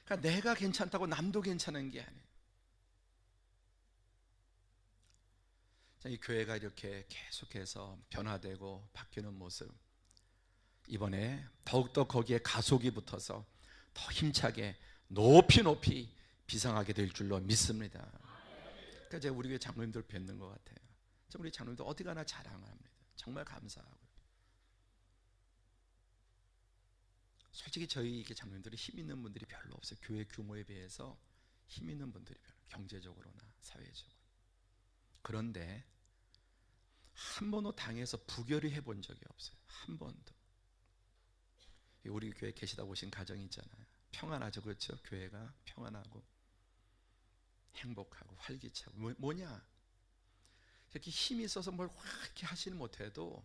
그러니까 내가 괜찮다고 남도 괜찮은 게 아니에요. 이 교회가 이렇게 계속해서 변화되고 바뀌는 모습, 이번에 더욱더 거기에 가속이 붙어서 더 힘차게 높이 비상하게 될 줄로 믿습니다. 그러니까 제가 우리 교회 장로님들 뵙는 것 같아요. 우리 장로님들 어디 가나 자랑을 합니다. 정말 감사하고요. 솔직히 저희 장로님들이 힘 있는 분들이 별로 없어요. 교회 규모에 비해서 힘 있는 분들이 별로, 경제적으로나 사회적으로. 그런데 한 번도 당해서 부결이 해본 적이 없어요. 한 번도. 우리 교회 계시다 오신 가정이 있잖아요. 평안하죠, 그렇죠? 교회가 평안하고 행복하고 활기차고 뭐냐? 이렇게 힘이 있어서 뭘 확 이렇게 하지는 못해도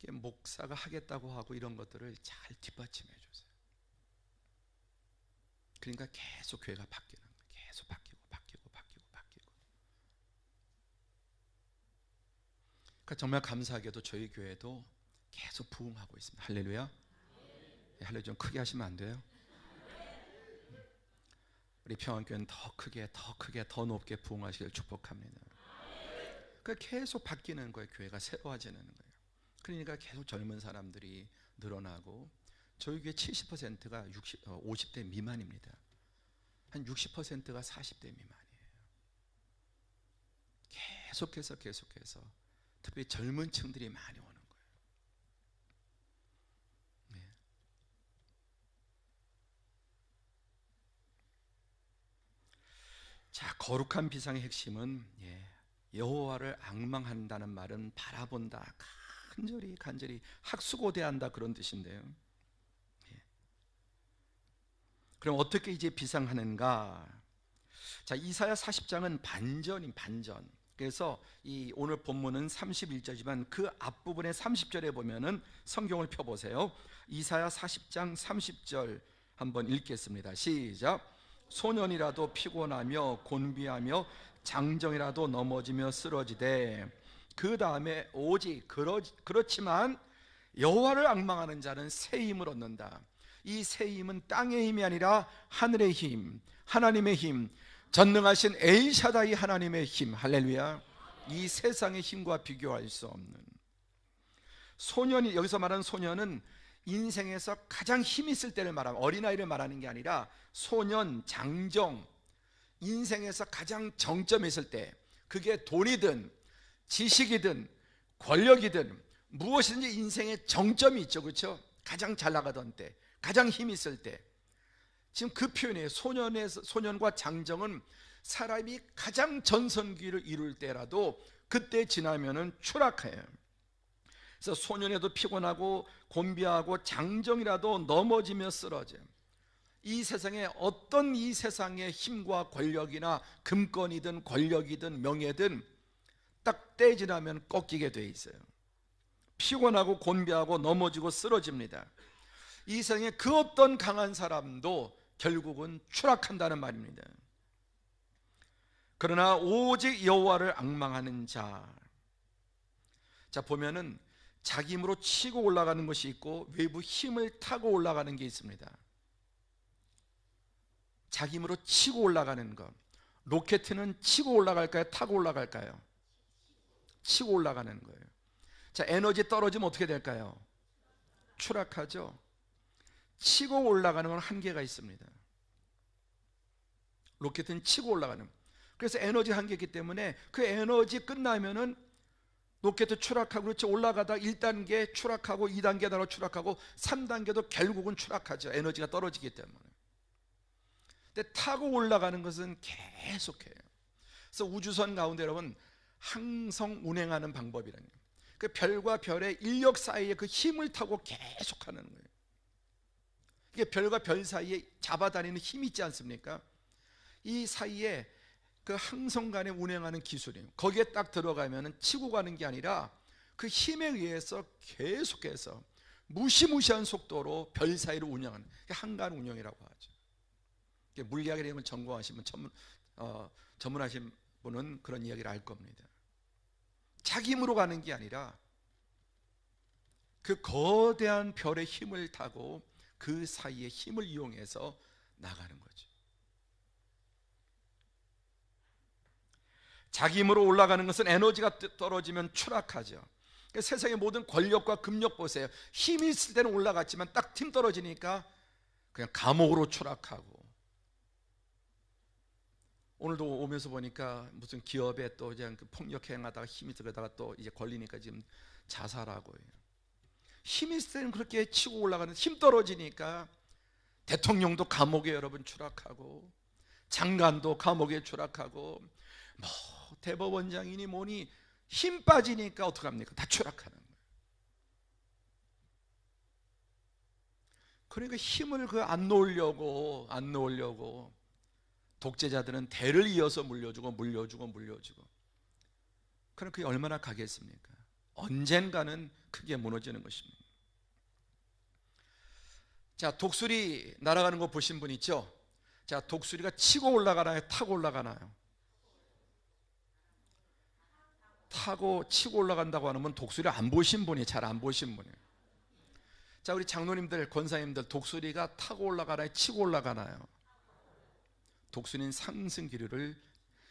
목사가 하겠다고 하고 이런 것들을 잘 뒷받침해 주세요. 그러니까 계속 교회가 바뀌는 거예요. 계속 바뀌고. 그러니까 정말 감사하게도 저희 교회도 계속 부흥하고 있습니다. 할렐루야. 할렐루야. 좀 크게 하시면 안 돼요? 우리 평안교회는 더 크게 더 높게 부흥하시길 축복합니다. 그러니까 계속 바뀌는 거예요. 교회가 새로워지는 거예요. 그러니까 계속 젊은 사람들이 늘어나고, 저희 교회 70%가 50대 미만입니다. 한 60%가 40대 미만이에요. 계속해서 특별히 젊은 층들이 많이 오는 거예요. 네. 자, 거룩한 비상의 핵심은 여호와를 앙망한다는 말은 바라본다, 간절히 학수고대한다, 그런 뜻인데요. 그럼 어떻게 이제 비상하는가? 자, 이사야 40장은 반전. 그래서 이 오늘 본문은 31절이지만 그 앞부분의 30절에 보면은 성경을 펴보세요. 이사야 40장 30절 한번 읽겠습니다. 시작. 소년이라도 피곤하며 곤비하며 장정이라도 넘어지며 쓰러지되, 그 다음에 오직 그렇지만 여호와를 앙망하는 자는 새 힘을 얻는다. 이 새 힘은 땅의 힘이 아니라 하늘의 힘, 하나님의 힘, 전능하신 엘샤다이 하나님의 힘. 할렐루야. 이 세상의 힘과 비교할 수 없는 소년이, 여기서 말하는 소년은 인생에서 가장 힘 있을 때를 말하면, 어린아이를 말하는 게 아니라 소년, 장정, 인생에서 가장 정점에 있을 때, 그게 돈이든 지식이든 권력이든 무엇이든지 인생의 정점이 있죠. 그렇죠? 가장 잘 나가던 때, 가장 힘 있을 때, 지금 그 표현이에요. 소년과 장정은 사람이 가장 전성기를 이룰 때라도 그때 지나면은 추락해요. 그래서 소년에도 피곤하고 곤비하고 장정이라도 넘어지며 쓰러져요. 이 세상에 어떤 이 세상의 힘과 권력이나 금권이든 권력이든 명예든 딱 때 지나면 꺾이게 돼 있어요. 피곤하고 곤비하고 넘어지고 쓰러집니다. 이 세상에 그 어떤 강한 사람도 결국은 추락한다는 말입니다. 그러나 오직 여호와를 앙망하는 자, 보면은 자기 힘으로 치고 올라가는 것이 있고 외부 힘을 타고 올라가는 게 있습니다. 자기 힘으로 치고 올라가는 것. 로켓은 치고 올라갈까요? 타고 올라갈까요? 치고 올라가는 거예요. 자, 에너지 떨어지면 어떻게 될까요? 추락하죠. 치고 올라가는 건 한계가 있습니다. 로켓은 치고 올라가는, 그래서 에너지 한계이기 때문에 그 에너지 끝나면은 로켓도 추락하고, 그렇죠. 올라가다 1단계 추락하고 2단계 나로 추락하고 3단계도 결국은 추락하죠. 에너지가 떨어지기 때문에. 근데 타고 올라가는 것은 계속해요. 그래서 우주선 가운데 여러분 항성 운행하는 방법이라는 거예요. 그 별과 별의 인력 사이에 그 힘을 타고 계속하는 거예요. 이게 별과 별 사이에 잡아다니는 힘이 있지 않습니까? 이 사이에 그 항성 간에 운행하는 기술이에요. 거기에 딱 들어가면은 치고 가는 게 아니라 그 힘에 의해서 계속해서 무시무시한 속도로 별 사이를 운영하는, 한간 운영이라고 하죠. 물리학에 대한 전공하시면 전문하신 분은 그런 이야기를 알 겁니다. 자기 힘으로 가는 게 아니라 그 거대한 별의 힘을 타고 그 사이의 힘을 이용해서 나가는 거죠. 자기 힘으로 올라가는 것은 에너지가 떨어지면 추락하죠. 그러니까 세상의 모든 권력과 금력 보세요. 힘이 있을 때는 올라갔지만 딱 힘 떨어지니까 그냥 감옥으로 추락하고, 오늘도 오면서 보니까 무슨 기업에 또 그냥 폭력 행하다가 힘이 들어가다가 또 이제 걸리니까 지금 자살하고 해요. 힘이 있을 때는 그렇게 치고 올라가는데 힘 떨어지니까 대통령도 감옥에 여러분 추락하고, 장관도 감옥에 추락하고, 뭐 대법원장이니 뭐니 힘 빠지니까 어떡합니까? 다 추락하는 거예요. 그러니까 힘을 안 놓으려고 독재자들은 대를 이어서 물려주고. 그럼 그게 얼마나 가겠습니까? 언젠가는 크게 무너지는 것입니다. 자, 독수리 날아가는 거 보신 분 있죠? 자, 독수리가 치고 올라가나요? 타고 올라가나요? 타고 치고 올라간다고 하면 독수리 안 보신 분이, 잘 안 보신 분이에요. 자, 우리 장로님들, 권사님들, 독수리가 타고 올라가나요? 치고 올라가나요? 독수리는 상승 기류를,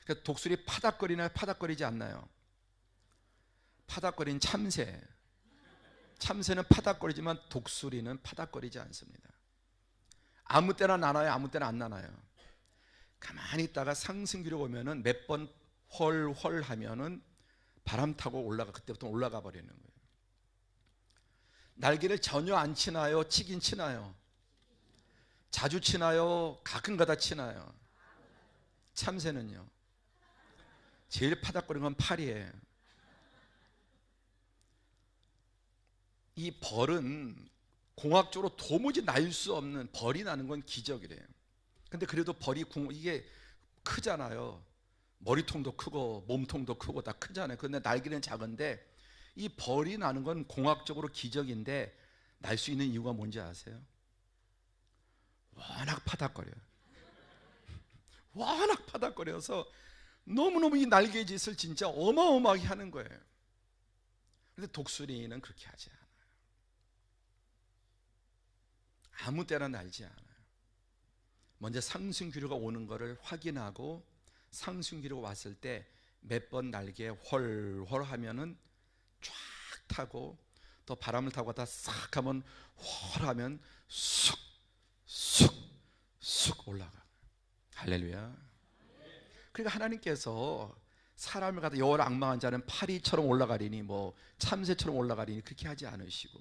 그러니까 독수리 파닥거리나요? 파닥거리지 않나요? 파닥거리는 참새. 참새는 파닥거리지만 독수리는 파닥거리지 않습니다. 아무 때나 나나요? 아무 때나 안 나나요? 가만히 있다가 상승 기류가 오면은 몇 번 헐헐 하면은 바람 타고 그때부터 올라가 버리는 거예요. 날개를 전혀 안 치나요? 치긴 치나요? 자주 치나요? 가끔가다 치나요? 참새는요? 제일 파닥거리는 건 팔이에요. 이 벌은 공학적으로 도무지 날 수 없는, 벌이 나는 건 기적이래요. 근데 그래도 벌이 이게 크잖아요. 머리통도 크고 몸통도 크고 다 크잖아요. 근데 날개는 작은데 이 벌이 나는 건 공학적으로 기적인데 날 수 있는 이유가 뭔지 아세요? 워낙 파닥거려요. 워낙 파닥거려서 너무너무 이 날개짓을 진짜 어마어마하게 하는 거예요. 그런데 독수리는 그렇게 하지 않아요. 아무 때나 날지 않아요. 먼저 상승기류가 오는 것을 확인하고 상승기류가 왔을 때 몇 번 날개에 헐헐 하면은 쫙 타고, 또 바람을 타고 갔다 싹 하면 헐 하면 쑥 올라가. 할렐루야. 그러니까 하나님께서 사람을 갖다 여호와를 앙망한 자는 파리처럼 올라가리니, 뭐 참새처럼 올라가리니 그렇게 하지 않으시고,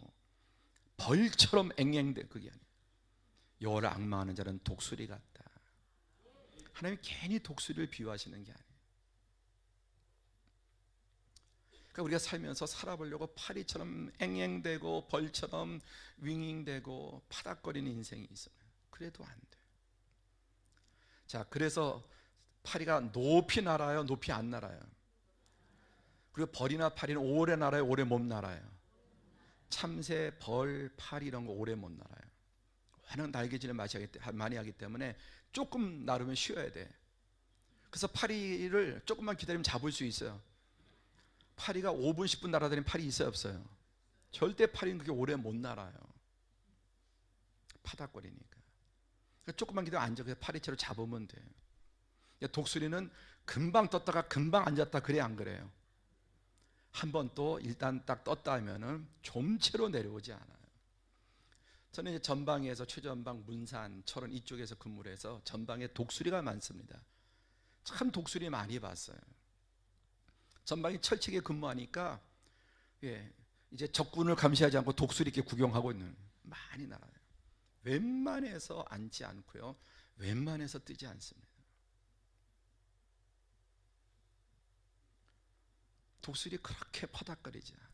벌처럼 앵앵대, 그게 아니에요. 여호와를 앙망하는 자는 독수리 같다. 하나님 괜히 독수리를 비유하시는 게 아니에요. 그러니까 우리가 살면서 살아보려고 파리처럼 앵앵대고 벌처럼 윙윙대고 파닥거리는 인생이 있어요. 그래도 안 돼요. 자, 그래서 파리가 높이 날아요? 높이 안 날아요? 그리고 벌이나 파리는 오래 날아요? 오래 못 날아요? 참새, 벌, 파리 이런 거 오래 못 날아요. 워낙 날개질을 많이 하기 때문에 조금 나르면 쉬어야 돼. 그래서 파리를 조금만 기다리면 잡을 수 있어요. 파리가 5분, 10분 날아다니는 팔이 있어요, 없어요? 절대 파리는 그렇게 오래 못 날아요. 파닥거리니까. 그러니까 조금만 기다리면 앉아, 파리채로 잡으면 돼요. 독수리는 금방 떴다가 금방 앉았다, 그래 안 그래요? 한 번 또 일단 딱 떴다 하면은 좀채로 내려오지 않아요. 저는 이제 전방에서 최전방, 문산, 철원 이쪽에서 근무를 해서 전방에 독수리가 많습니다. 참 독수리 많이 봤어요. 전방에 철책에 근무하니까 이제 적군을 감시하지 않고 독수리 이렇게 구경하고 있는, 많이 날아요. 웬만해서 앉지 않고요, 웬만해서 뜨지 않습니다. 독수리 그렇게 파닥거리지 않아요.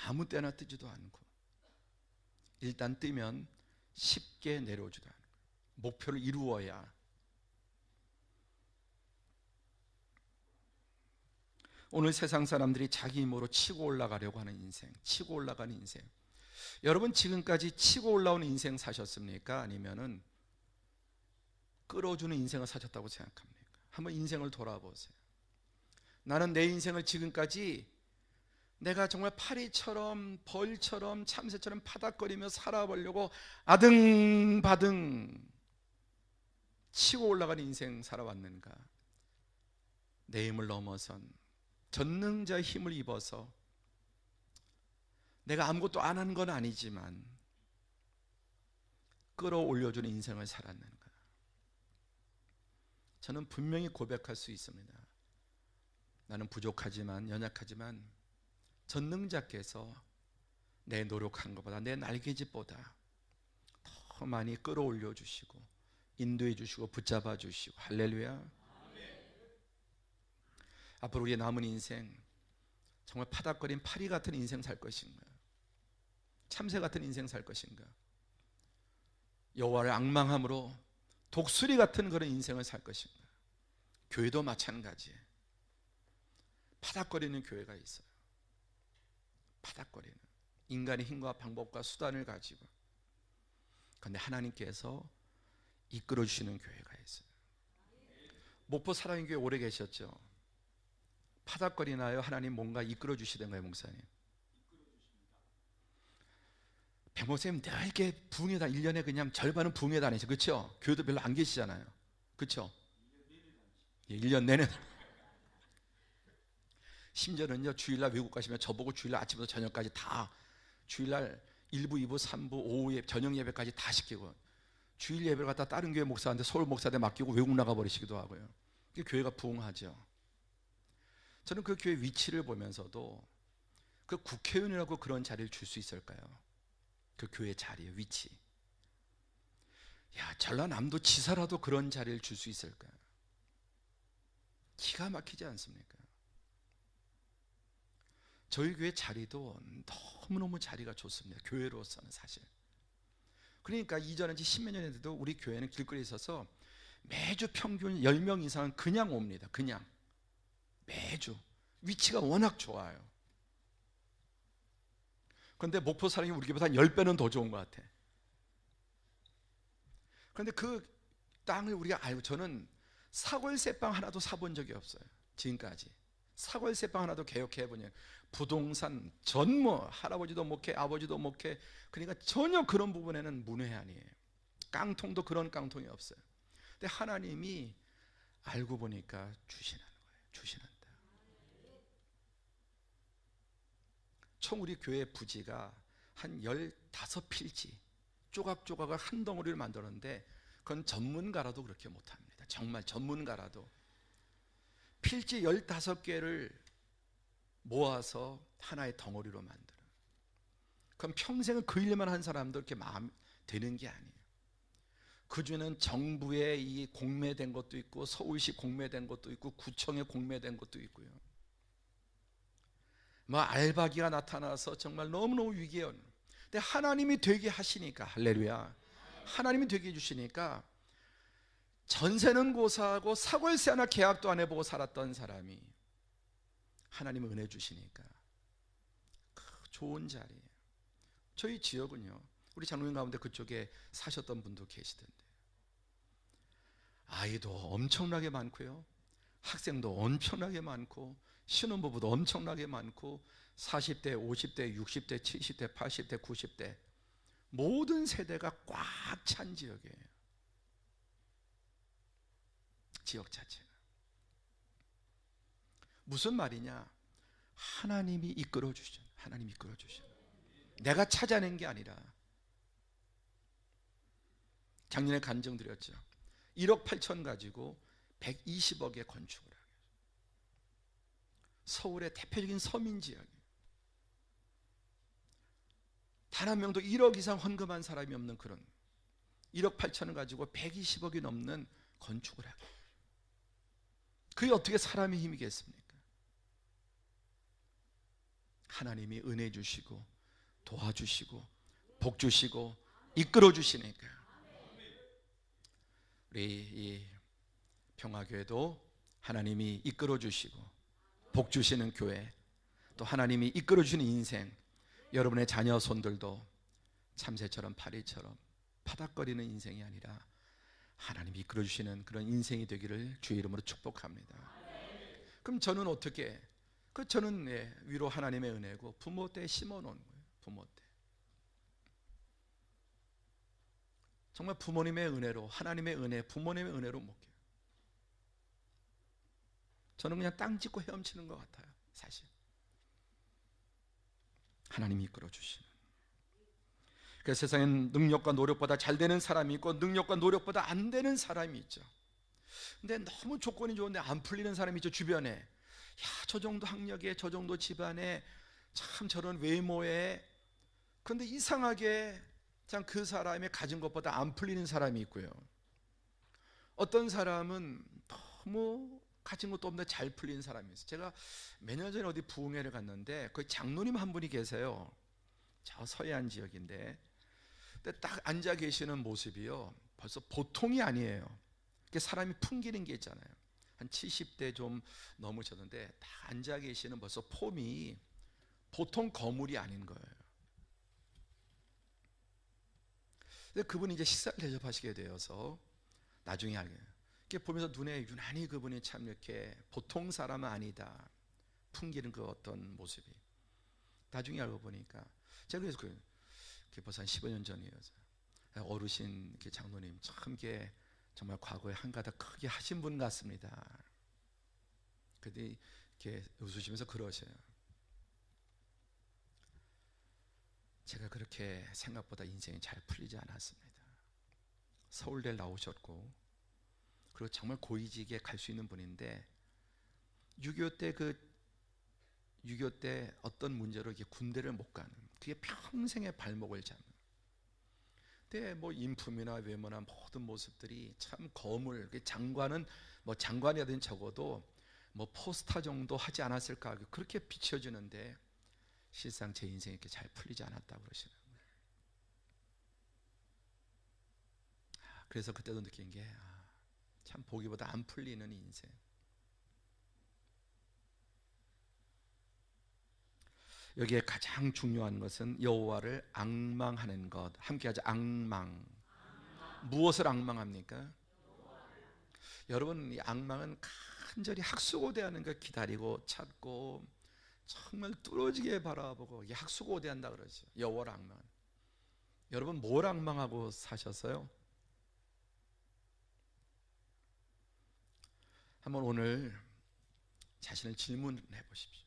아무 때나 뜨지도 않고, 일단 뜨면 쉽게 내려오지도 않고, 목표를 이루어야. 오늘 세상 사람들이 자기 힘으로 치고 올라가려고 하는 인생, 치고 올라가는 인생. 여러분 지금까지 치고 올라오는 인생 사셨습니까? 아니면은 끌어주는 인생을 사셨다고 생각합니까? 한번 인생을 돌아보세요. 나는 내 인생을 지금까지 내가 정말 파리처럼 벌처럼 참새처럼 파닥거리며 살아보려고 아등바등 치고 올라가는 인생 살아왔는가? 내 힘을 넘어선 전능자의 힘을 입어서 내가 아무것도 안 한 건 아니지만 끌어올려주는 인생을 살았는가? 저는 분명히 고백할 수 있습니다. 나는 부족하지만, 연약하지만 전능자께서 내 노력한 것보다, 내 날개짓보다 더 많이 끌어올려 주시고 인도해 주시고 붙잡아 주시고, 할렐루야. 앞으로 우리의 남은 인생 정말 파닥거린 파리 같은 인생 살 것인가? 참새 같은 인생 살 것인가? 여호와를 앙망함으로 독수리 같은 그런 인생을 살 것인가? 교회도 마찬가지예요. 파닥거리는 교회가 있어요. 파닥거리는, 인간의 힘과 방법과 수단을 가지고. 그런데 하나님께서 이끌어 주시는 교회가 있어요. 목포 사랑의 교회 오래 계셨죠? 파닥거리나요? 하나님 뭔가 이끌어 주시던가요, 목사님? 백 목사님 늘 이렇게 부흥회 1년에 그냥 절반은 부흥회 다니죠. 그렇죠? 교회도 별로 안 계시잖아요. 그렇죠? 1년 내내. 심지어는요, 주일날 외국 가시면 저보고 주일날 아침부터 저녁까지 다, 주일날 1부, 2부, 3부, 오후 예배, 저녁 예배까지 다 시키고, 주일 예배를 갖다 다른 교회 목사한테, 서울 목사한테 맡기고 외국 나가버리시기도 하고요. 교회가 부흥하죠. 저는 그 교회 위치를 보면서도 그 국회의원이라고 그런 자리를 줄 수 있을까요? 그 교회 자리의 위치. 야, 전라남도 지사라도 그런 자리를 줄 수 있을까요? 기가 막히지 않습니까? 저희 교회 자리도 너무너무 자리가 좋습니다. 교회로서는 사실. 그러니까 이전에 10몇 년에도 우리 교회는 길거리에 있어서 매주 평균 10명 이상은 그냥 옵니다. 그냥. 매주. 위치가 워낙 좋아요. 그런데 목포 사람이 우리 교회보다 한 10배는 더 좋은 것 같아. 그런데 그 땅을 우리가 알고, 저는 사골세빵 하나도 사본 적이 없어요. 지금까지. 사골세빵 하나도 개혁해보니 부동산 전무, 할아버지도 목회, 아버지도 목회. 그러니까 전혀 그런 부분에는 문외한이에요. 깡통도 그런 깡통이 없어요. 근데 하나님이 알고 보니까 주시는 거예요. 주시는다. 총 우리 교회 부지가 한 15필지 조각조각을 한 덩어리를 만들었는데, 그건 전문가라도 그렇게 못합니다. 정말 전문가라도. 필지 15개를 모아서 하나의 덩어리로 만들어요. 그럼 평생을 그 일만 한 사람도 이렇게 마음 되는 게 아니에요. 그 중에는 정부에 이 공매된 것도 있고, 서울시 공매된 것도 있고, 구청에 공매된 것도 있고요. 뭐 알바기가 나타나서 정말 너무너무 위기예요. 근데 하나님이 되게 하시니까, 할렐루야, 하나님이 되게 해주시니까, 전세는 고사하고 사골세 하나 계약도 안 해보고 살았던 사람이 하나님은 은혜 주시니까 좋은 자리예요. 저희 지역은요, 우리 장로님 가운데 그쪽에 사셨던 분도 계시던데, 아이도 엄청나게 많고요, 학생도 엄청나게 많고, 신혼부부도 엄청나게 많고, 40대, 50대, 60대, 70대, 80대, 90대 모든 세대가 꽉 찬 지역이에요. 지역 자체가. 무슨 말이냐? 하나님이 이끌어 주시잖아요. 하나님이 이끌어 주시잖아요. 내가 찾아낸 게 아니라. 작년에 간증드렸죠. 1억 8천 가지고 120억에 건축을 하게. 서울의 대표적인 서민 지역이에요. 단 한 명도 1억 이상 헌금한 사람이 없는 그런 1억 8천을 가지고 120억이 넘는 건축을 하게. 그게 어떻게 사람의 힘이겠습니까? 하나님이 은혜 주시고 도와주시고 복 주시고 이끌어 주시니까. 우리 이 평화교회도 하나님이 이끌어 주시고 복 주시는 교회, 또 하나님이 이끌어 주시는 인생, 여러분의 자녀 손들도 참새처럼 파리처럼 파닥거리는 인생이 아니라 하나님이 이끌어 주시는 그런 인생이 되기를 주의 이름으로 축복합니다. 그럼 저는 어떻게? 저는 위로 하나님의 은혜고 부모 때 심어 놓은 거예요. 부모 때. 정말 부모님의 은혜로, 하나님의 은혜, 부모님의 은혜로 먹혀요. 저는 그냥 땅 짚고 헤엄치는 것 같아요, 사실. 하나님이 이끌어 주시는. 그래서 세상엔 능력과 노력보다 잘 되는 사람이 있고, 능력과 노력보다 안 되는 사람이 있죠. 근데 너무 조건이 좋은데 안 풀리는 사람이 있죠, 주변에. 야, 저 정도 학력에, 저 정도 집안에, 참 저런 외모에. 그런데 이상하게 참 그 사람이 가진 것보다 안 풀리는 사람이 있고요. 어떤 사람은 너무 가진 것도 없는데 잘 풀리는 사람이 있어요. 제가 몇 년 전에 어디 부흥회를 갔는데 거기 장로님 한 분이 계세요. 저 서해안 지역인데, 근데 딱 앉아 계시는 모습이요, 벌써 보통이 아니에요. 사람이 풍기는 게 있잖아요. 한 70대 좀 넘으셨는데 다 앉아 계시는 벌써 폼이 보통 거물이 아닌 거예요. 근데 그분이 이제 식사를 대접하시게 되어서 나중에 알게 돼요. 이렇게 보면서 눈에 유난히 그분이 참 이렇게 보통 사람은 아니다 풍기는 그 어떤 모습이, 나중에 알고 보니까 제가 그래서 그게 벌써 한 15년 전이에요. 어르신 이렇게 장로님 참 이게 정말 과거에 한가닥 크게 하신 분 같습니다. 근데 이렇게 웃으시면서 그러셔요. 제가 그렇게 생각보다 인생이 잘 풀리지 않았습니다. 서울대를 나오셨고, 그리고 정말 고위직에 갈 수 있는 분인데 6.25 때 어떤 문제로 이렇게 군대를 못 가는, 그게 평생의 발목을 잡는. 근데 뭐 인품이나 외모나 모든 모습들이 참 거물, 장관은 뭐 장관이라든 적어도 뭐 포스타 정도 하지 않았을까, 그렇게 비춰주는데 실상 제 인생이 이렇게 잘 풀리지 않았다고 그러시는 거예요. 그래서 그때도 느낀 게 참 보기보다 안 풀리는 인생. 여기에 가장 중요한 것은 여호와를 앙망하는 것. 함께 하자. 앙망. 무엇을 앙망합니까? 여러분, 이 앙망은 간절히 학수고대하는 걸 기다리고 찾고 정말 뚫어지게 바라보고 학수고대한다 그러죠. 여호와를 앙망. 여러분, 뭘 앙망하고 사셨어요? 한번 오늘 자신을 질문해 보십시오.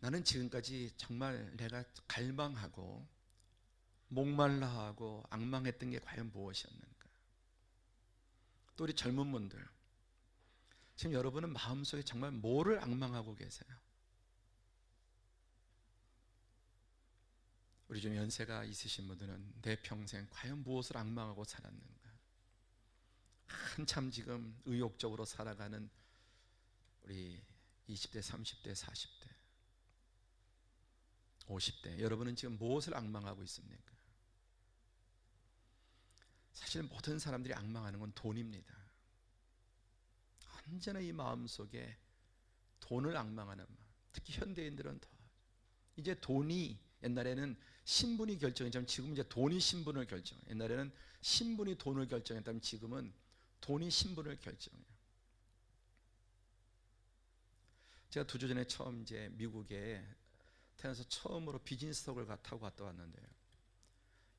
나는 지금까지 정말 내가 갈망하고 목말라하고 앙망했던 게 과연 무엇이었는가? 또 우리 젊은 분들, 지금 여러분은 마음속에 정말 뭐를 앙망하고 계세요? 우리 좀 연세가 있으신 분들은 내 평생 과연 무엇을 앙망하고 살았는가? 한참 지금 의욕적으로 살아가는 우리 20대, 30대, 40대, 50대, 여러분은 지금 무엇을 앙망하고 있습니까? 사실 모든 사람들이 앙망하는 건 돈입니다. 언제나 이 마음속에 돈을 앙망하는 마음. 특히 현대인들은 더. 이제 돈이, 옛날에는 신분이 결정했지만 지금은 이제 돈이 신분을 결정해요. 옛날에는 신분이 돈을 결정했다면 지금은 돈이 신분을 결정해요. 제가 2주 전에 처음 이제 미국에 태어나서 처음으로 비즈니스석을 타고 갔다 왔는데요.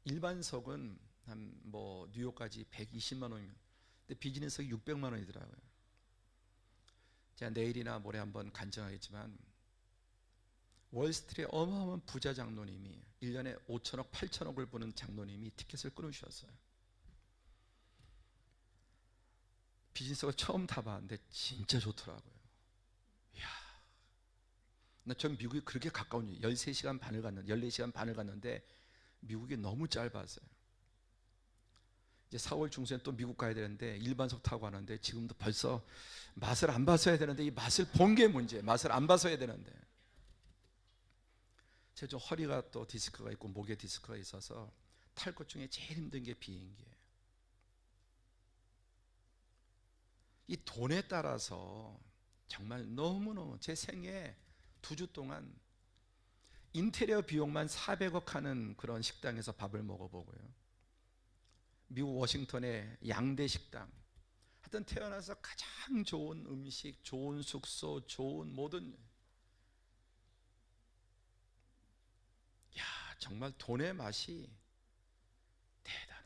일반석은 한 뭐 뉴욕까지 120만 원이면, 근데 비즈니스석이 600만 원이더라고요. 제가 내일이나 모레 한번 간증하겠지만 월스트리트의 어마어마한 부자 장로님이 1년에 5천억, 8천억을 버는 장로님이 티켓을 끊으셨어요. 비즈니스석을 처음 타봤는데 진짜 좋더라고요. 이야, 전 미국이 그렇게 가까운 13시간 반을 갔는데, 14시간 반을 갔는데 미국이 너무 짧았어요. 이제 4월 중순에 또 미국 가야 되는데 일반석 타고 가는데 지금도 벌써 맛을 안 봐서 해야 되는데, 이 맛을 본 게 문제예요. 맛을 안 봐서 해야 되는데. 제가 좀 허리가 또 디스크가 있고 목에 디스크가 있어서 탈 것 중에 제일 힘든 게 비행기예요. 이 돈에 따라서 정말 너무너무, 제 생애 2주 동안 인테리어 비용만 400억 하는 그런 식당에서 밥을 먹어보고요. 미국 워싱턴의 양대 식당, 하여튼 태어나서 가장 좋은 음식, 좋은 숙소, 좋은 모든, 야, 정말 돈의 맛이 대단한.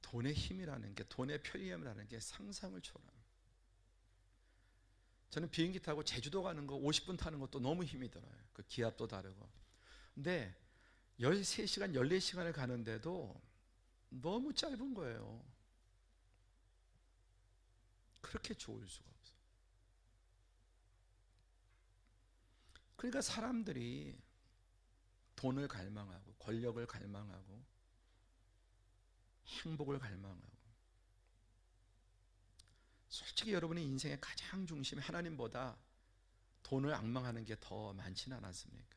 돈의 힘이라는 게, 돈의 편리함이라는 게 상상을 초월합니다. 저는 비행기 타고 제주도 가는 거 50분 타는 것도 너무 힘이 들어요. 그 기압도 다르고. 근데 13시간, 14시간을 가는데도 너무 짧은 거예요. 그렇게 좋을 수가 없어. 그러니까 사람들이 돈을 갈망하고 권력을 갈망하고 행복을 갈망하고, 솔직히 여러분의 인생의 가장 중심에 하나님보다 돈을 앙망하는 게 더 많지는 않았습니까?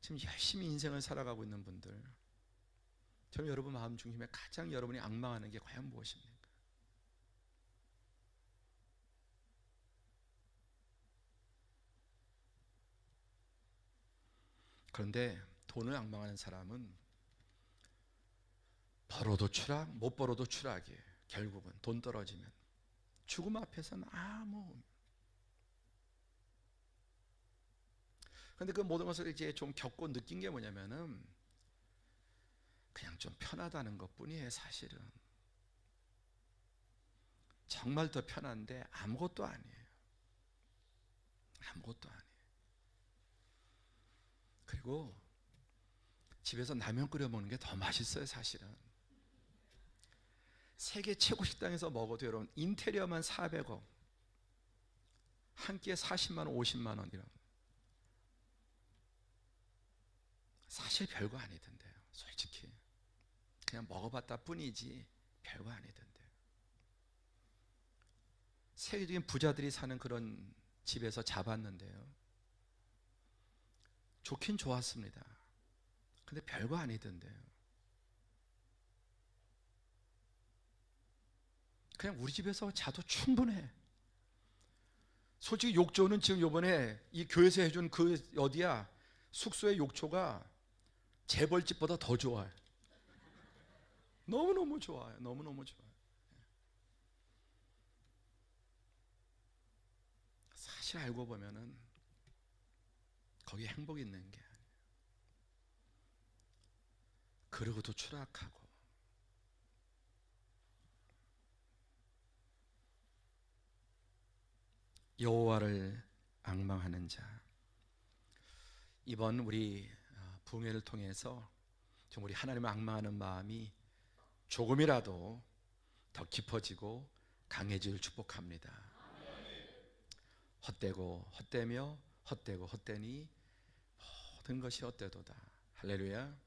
지금 열심히 인생을 살아가고 있는 분들, 저는 여러분 마음 중심에 가장 여러분이 앙망하는 게 과연 무엇입니까? 그런데 돈을 앙망하는 사람은 벌어도 추락, 못 벌어도 추락이에요. 결국은 돈 떨어지면 죽음 앞에서는 아무. 그런데 그 모든 것을 이제 좀 겪고 느낀 게 뭐냐면은 그냥 좀 편하다는 것뿐이에요. 사실은 정말 더 편한데 아무것도 아니에요. 아무것도 아니에요. 그리고 집에서 라면 끓여 먹는 게 더 맛있어요. 사실은 세계 최고 식당에서 먹어도 여러분 인테리어만 400억, 한 끼에 40만 원, 50만 원이라고. 사실 별거 아니던데요. 솔직히 그냥 먹어봤다 뿐이지 별거 아니던데요. 세계적인 부자들이 사는 그런 집에서 자봤는데요, 좋긴 좋았습니다. 근데 별거 아니던데요. 그냥 우리 집에서 자도 충분해. 솔직히 욕조는 지금 요번에 이 교회에서 해준 그 어디야 숙소의 욕조가 재벌집보다 더 좋아요. 너무너무 좋아요. 너무너무 좋아요. 사실 알고 보면은 거기에 행복이 있는 게 아니에요. 그러고도 추락하고. 여호와를 앙망하는 자. 이번 우리 부흥회를 통해서 좀 우리 하나님을 앙망하는 마음이 조금이라도 더 깊어지고 강해질 축복합니다. 헛되고 헛되며 헛되고 헛되니 모든 것이 헛되도다. 할렐루야.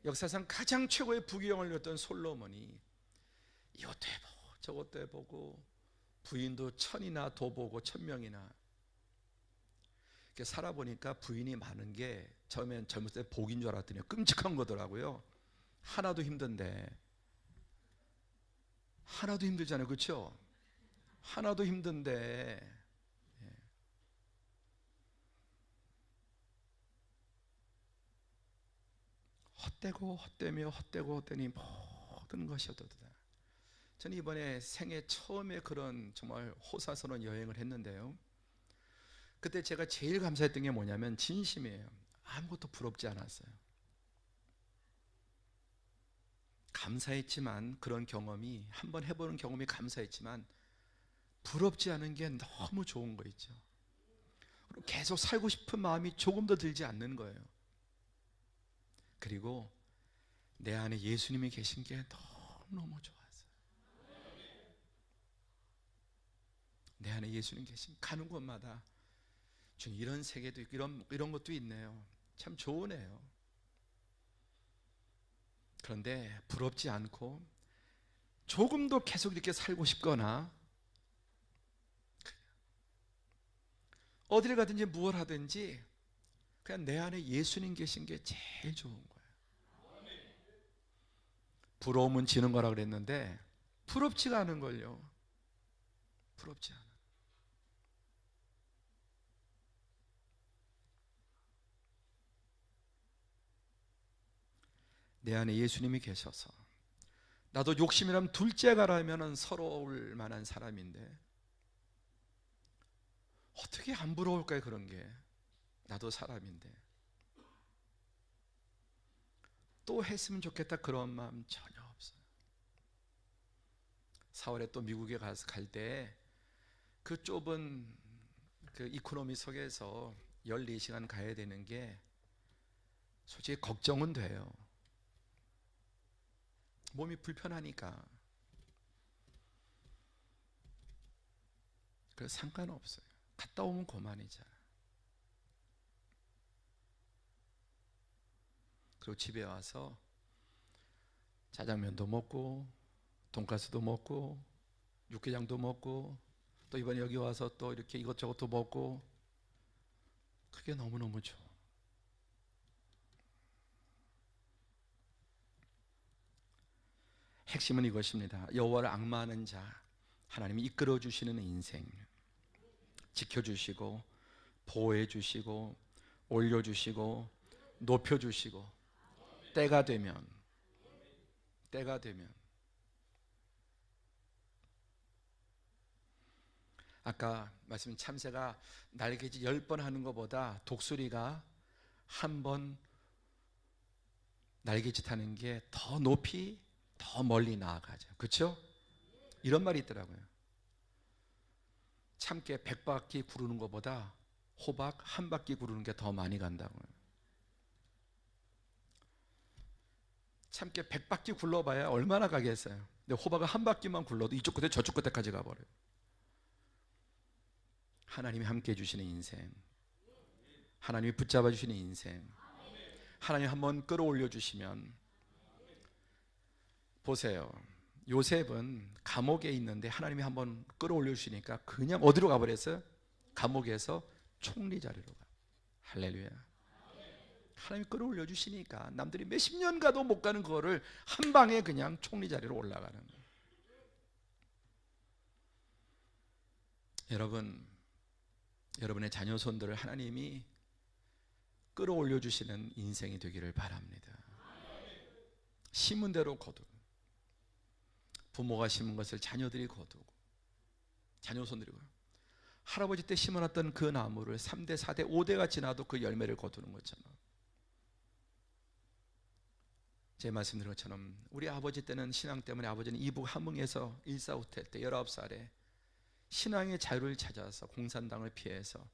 역사상 가장 최고의 부귀영을 누렸던 솔로몬이 이것도 해보고 저것도 해보고 부인도 1000이나 더 보고 1000명이나 살아보니까 부인이 많은 게 처음엔 젊었을 때 복인 줄 알았더니 끔찍한 거더라고요. 하나도 힘든데, 하나도 힘들잖아요. 그렇죠? 하나도 힘든데 헛되고 헛되며 헛되고 헛되니 모든 것이 헛되도다. 저는 이번에 생애 처음에 그런 정말 호사스러운 여행을 했는데요, 그때 제가 제일 감사했던 게 뭐냐면 진심이에요. 아무것도 부럽지 않았어요. 감사했지만, 그런 경험이 한번 해보는 경험이 감사했지만 부럽지 않은 게 너무 좋은 거 있죠. 그리고 계속 살고 싶은 마음이 조금 더 들지 않는 거예요. 그리고 내 안에 예수님이 계신 게 너무너무 좋았어요. 내 안에 예수님 계신, 가는 곳마다 주님 이런 세계도 있고 이런 것도 있네요. 참 좋으네요. 그런데 부럽지 않고 조금도 계속 이렇게 살고 싶거나 어디를 가든지 무엇 하든지 그냥 내 안에 예수님 계신 게 제일 좋은 거예요. 부러움은 지는 거라 그랬는데 부럽지가 않은 걸요. 부럽지 않아. 내 안에 예수님이 계셔서, 나도 욕심이라면 둘째 가라면 서러울 만한 사람인데 어떻게 안 부러울까요? 그런 게 나도 사람인데. 또 했으면 좋겠다 그런 마음 전혀 없어요. 4월에 또 미국에 가서 갈 때 그 좁은 그 이코노미 속에서 14시간 가야 되는 게 솔직히 걱정은 돼요. 몸이 불편하니까. 그래서 상관없어요. 갔다 오면 그만이잖아. 그리고 집에 와서 짜장면도 먹고 돈가스도 먹고 육개장도 먹고 또 이번에 여기 와서 또 이렇게 이것저것도 먹고, 그게 너무너무 좋아. 핵심은 이것입니다. 여호와를 앙마하는 자, 하나님이 이끌어 주시는 인생, 지켜주시고 보호해 주시고 올려 주시고 높여 주시고, 때가 되면 아까 말씀, 참새가 날개짓 10번 하는 것보다 독수리가 한 번 날개짓 하는 게 더 높이 더 멀리 나아가죠. 그렇죠? 이런 말이 있더라고요. 참깨 100바퀴 구르는 것보다 호박 한 바퀴 구르는 게 더 많이 간다고요. 참깨 100바퀴 굴러봐야 얼마나 가겠어요. 근데 호박을 한 바퀴만 굴러도 이쪽 끝에 저쪽 끝에까지 가버려요. 하나님이 함께 해주시는 인생, 하나님이 붙잡아 주시는 인생, 하나님 한번 끌어올려 주시면, 보세요, 요셉은 감옥에 있는데 하나님이 한번 끌어올려 주시니까 그냥 어디로 가버렸어요? 감옥에서 총리 자리로 가. 할렐루야. 하나님이 끌어올려 주시니까 남들이 몇십 년 가도 못 가는 거를 한 방에 그냥 총리 자리로 올라가는 거예요. 여러분의 자녀 손들을 하나님이 끌어올려 주시는 인생이 되기를 바랍니다. 심은 대로 거두고, 부모가 심은 것을 자녀들이 거두고, 자녀 손들이 거두고, 할아버지 때 심어놨던 그 나무를 3대, 4대, 5대가 지나도 그 열매를 거두는 것처럼, 제 말씀드린 것처럼 우리 아버지 때는 신앙 때문에 아버지는 이북 함흥에서 일사후퇴 때 19살에 신앙의 자유를 찾아서 공산당을 피해서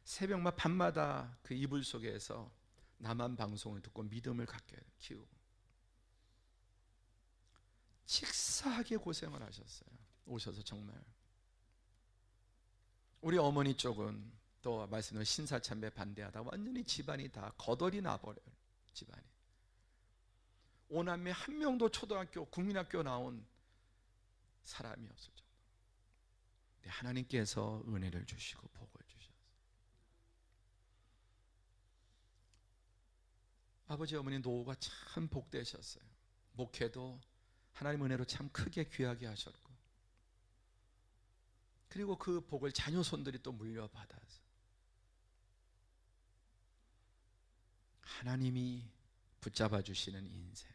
새벽마다 밤마다 그 이불 속에서 남한 방송을 듣고 믿음을 갖게 키우고 직사하게 고생을 하셨어요. 오셔서 정말. 우리 어머니 쪽은 또 말씀드린 신사참배 반대하다가 완전히 집안이 다 거덜이 나버려요. 집안이. 오남매 한 명도 초등학교, 국민학교 나온 사람이 없을 정도. 하나님께서 은혜를 주시고 복을 주셨어요. 아버지 어머니 노후가 참 복되셨어요. 목회도 하나님 은혜로 참 크게 귀하게 하셨고, 그리고 그 복을 자녀 손들이 또 물려받아서 하나님이 붙잡아 주시는 인생.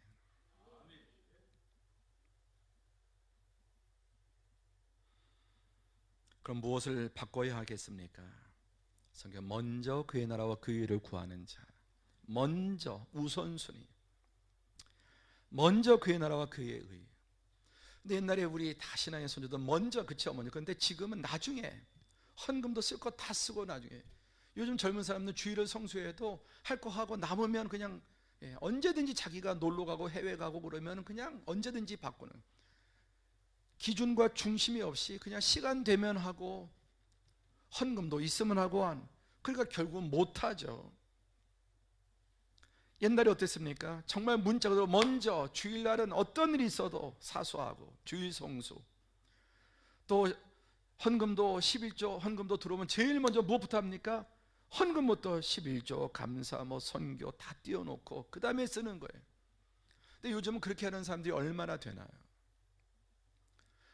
그럼 무엇을 바꿔야 하겠습니까? 성경 먼저 그의 나라와 그의 의를 구하는 자, 먼저 우선순위, 먼저 그의 나라와 그의 의. 근데 옛날에 우리 다 신앙의 선조도 먼저, 그쵸 어머니. 그런데 지금은 나중에 헌금도 쓸 거 다 쓰고 나중에. 요즘 젊은 사람들 주일을 성수해도 할 거 하고 남으면 그냥 언제든지 자기가 놀러 가고 해외 가고 그러면 그냥 언제든지 바꾸는, 기준과 중심이 없이 그냥 시간 되면 하고 헌금도 있으면 하고 그러니까 결국은 못하죠. 옛날에 어땠습니까? 정말 문자로 먼저 주일날은 어떤 일이 있어도 사수하고 주일 성수, 또 헌금도 11조 헌금도 들어오면 제일 먼저 무엇부터 합니까? 헌금부터 11조 감사 선교 다 띄워놓고 그 다음에 쓰는 거예요. 근데 요즘은 그렇게 하는 사람들이 얼마나 되나요?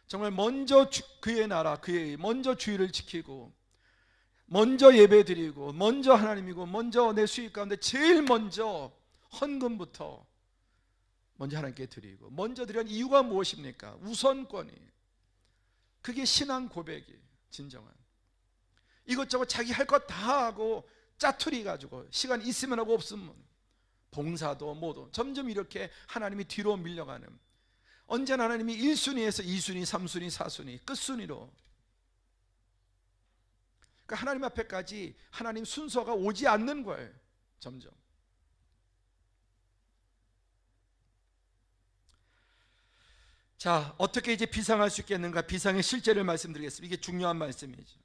정말 먼저 그의 나라, 그의 먼저 주의를 지키고, 먼저 예배 드리고, 먼저 하나님이고, 먼저 내 수입 가운데 제일 먼저 헌금부터 먼저 하나님께 드리고, 먼저 드리는 이유가 무엇입니까? 우선권이. 그게 신앙 고백이 진정한. 이것저것 자기 할 것 다 하고 짜투리 가지고 시간 있으면 하고 없으면 봉사도 뭐도 점점 이렇게 하나님이 뒤로 밀려가는, 언제나 하나님이 1순위에서 2순위, 3순위, 4순위, 끝순위로. 그러니까 하나님 앞에까지 하나님 순서가 오지 않는 거예요. 점점. 자, 어떻게 이제 비상할 수 있겠는가? 비상의 실제를 말씀드리겠습니다. 이게 중요한 말씀이죠.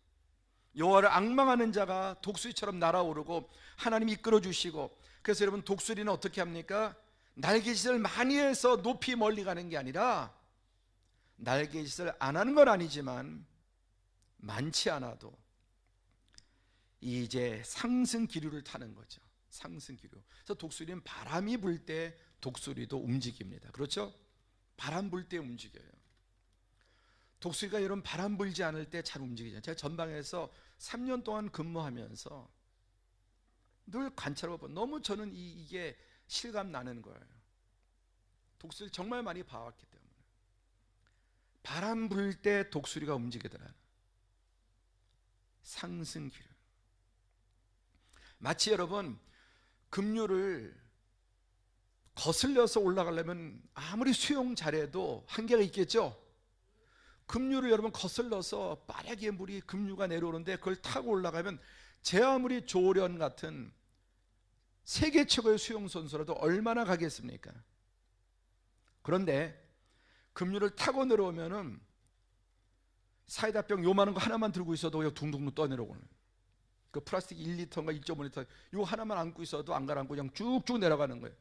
여호와를 앙망하는 자가 독수리처럼 날아오르고 하나님이 이끌어 주시고, 그래서 여러분 독수리는 어떻게 합니까? 날개짓을 많이 해서 높이 멀리 가는 게 아니라, 날개짓을 안 하는 건 아니지만 많지 않아도 이제 상승 기류를 타는 거죠. 상승 기류. 그래서 독수리는 바람이 불 때 독수리도 움직입니다. 그렇죠? 바람 불 때 움직여요. 독수리가 여러분 바람 불지 않을 때 잘 움직이잖아요. 제가 전방에서 3년 동안 근무하면서 늘 관찰하고 너무 저는 이게 실감 나는 거예요. 독수리를 정말 많이 봐왔기 때문에. 바람 불 때 독수리가 움직이더라. 상승기를. 마치 여러분 급류를 거슬려서 올라가려면 아무리 수영 잘해도 한계가 있겠죠. 급류를 여러분 거슬러서 빠르게 물이 급류가 내려오는데 그걸 타고 올라가면 제 아무리 조련 같은 세계 최고의 수영 선수라도 얼마나 가겠습니까? 그런데 급류를 타고 내려오면은 사이다병 요만한 거 하나만 들고 있어도 그냥 둥둥둥 떠내려오는, 그 플라스틱 1리터인가 1.5리터 이거 하나만 안고 있어도 안 가라앉고 그냥 쭉쭉 내려가는 거예요.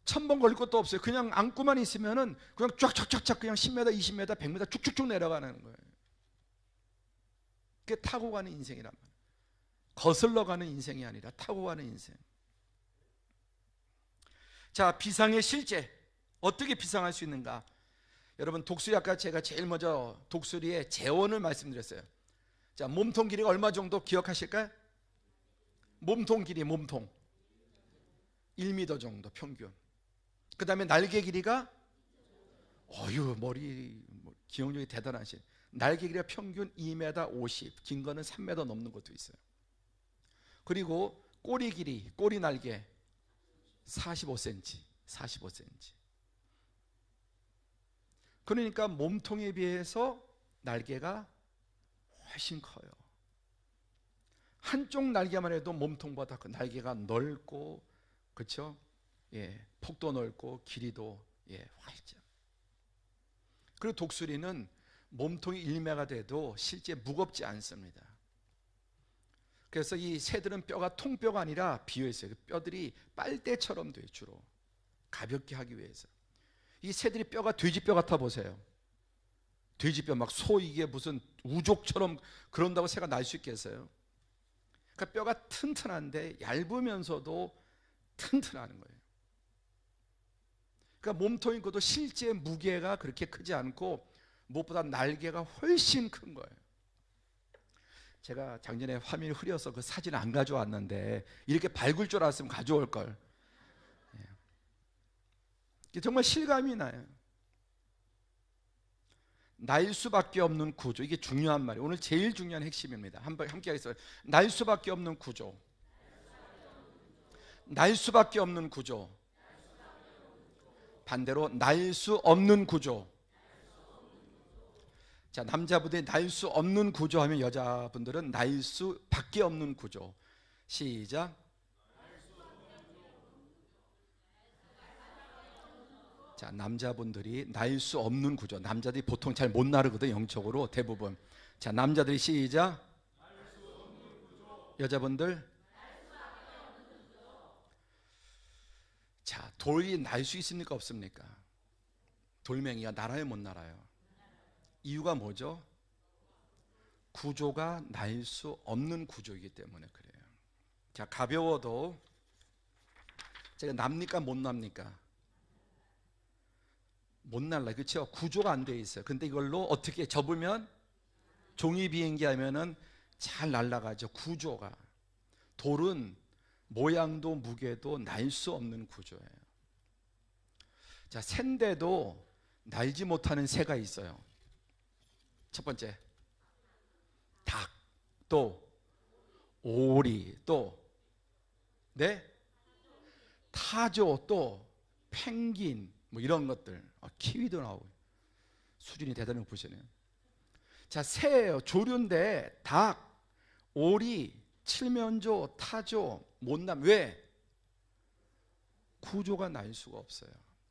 1000번 걸릴 것도 없어요. 그냥 안고만 있으면은 그냥 쫙쫙쫙쫙 그냥 10m, 20m, 100m 쭉쭉쭉 내려가는 거예요. 그게 타고 가는 인생이란 말이에요. 거슬러 가는 인생이 아니라 타고 가는 인생. 자, 비상의 실제. 어떻게 비상할 수 있는가? 여러분, 독수리 아까 제가 제일 먼저 독수리의 재원을 말씀드렸어요. 자, 몸통 길이가 얼마 정도 기억하실까요? 몸통 길이, 몸통 1m 정도 평균. 그 다음에 날개 길이가 머리 기억력이 대단하신, 날개 길이가 평균 2m 50, 긴 거는 3m 넘는 것도 있어요. 그리고 꼬리 길이, 꼬리 날개 45cm, 45cm. 그러니까 몸통에 비해서 날개가 훨씬 커요. 한쪽 날개만 해도 몸통보다 그 날개가 넓고, 그렇죠? 예, 폭도 넓고 길이도 활짝. 그리고 독수리는 몸통이 1m가 돼도 실제 무겁지 않습니다. 그래서 이 새들은 뼈가 통뼈가 아니라 비어 있어요. 뼈들이 빨대처럼 돼요. 주로 가볍게 하기 위해서. 이 새들이 뼈가 돼지뼈 같아 보세요. 돼지뼈 막 소 이게 무슨 우족처럼 그런다고 새가 날 수 있겠어요? 그러니까 뼈가 튼튼한데 얇으면서도 튼튼한 거예요. 그러니까 몸통이 커도 실제 무게가 그렇게 크지 않고 무엇보다 날개가 훨씬 큰 거예요. 제가 작년에 화면이 흐려서 그 사진 안 가져왔는데 이렇게 밝을 줄 알았으면 가져올 걸. 정말 실감이 나요. 날 수밖에 없는 구조. 이게 중요한 말이에요. 오늘 제일 중요한 핵심입니다. 함께 하겠습니다. 날 수밖에 없는 구조. 날 수밖에 없는 구조. 반대로 날 수 없는 구조. 자, 남자분들이 날 수 없는 구조 하면 여자분들은 날 수밖에 없는 구조. 시작. 자, 남자분들이 날 수 없는 구조. 남자들이 보통 잘 못 나르거든, 영적으로 대부분. 자, 남자들이 시작. 여자분들. 자, 돌이 날 수 있습니까, 없습니까? 돌멩이가 날아요, 못 날아요? 이유가 뭐죠? 구조가 날 수 없는 구조이기 때문에 그래요. 자, 가벼워도 제가 납니까, 못 납니까? 못 날라, 그렇죠? 구조가 안 돼 있어요. 근데 이걸로 어떻게 접으면 종이 비행기 하면은 잘 날아가죠. 구조가. 돌은 모양도 무게도 날 수 없는 구조예요. 자, 샌데도 날지 못하는 새가 있어요. 첫 번째, 닭, 또 오리, 또 타조, 또 펭귄, 뭐 이런 것들. 키위도 나오고. 수준이 대단히 높으시네요. 자, 새예요. 조류인데 닭, 오리, 칠면조, 타조, 못남. 왜? 구조가 날 수가 없어요.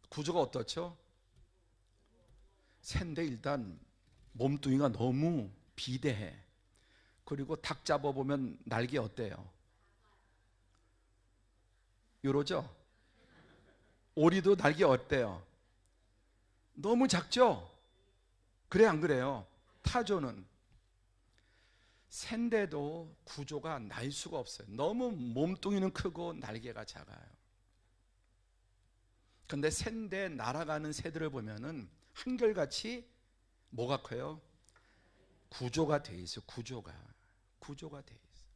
구조가 어떻죠? 새인데 일단 몸뚱이가 너무 비대해. 그리고 닭 잡아보면 날개 어때요? 요러죠? 오리도 날개 어때요? 너무 작죠? 그래, 안 그래요? 타조는 샌데도 구조가 날 수가 없어요. 너무 몸뚱이는 크고 날개가 작아요. 근데 샌데 날아가는 새들을 보면은 한결같이 뭐가 커요? 구조가 돼 있어요. 구조가 돼 있어요.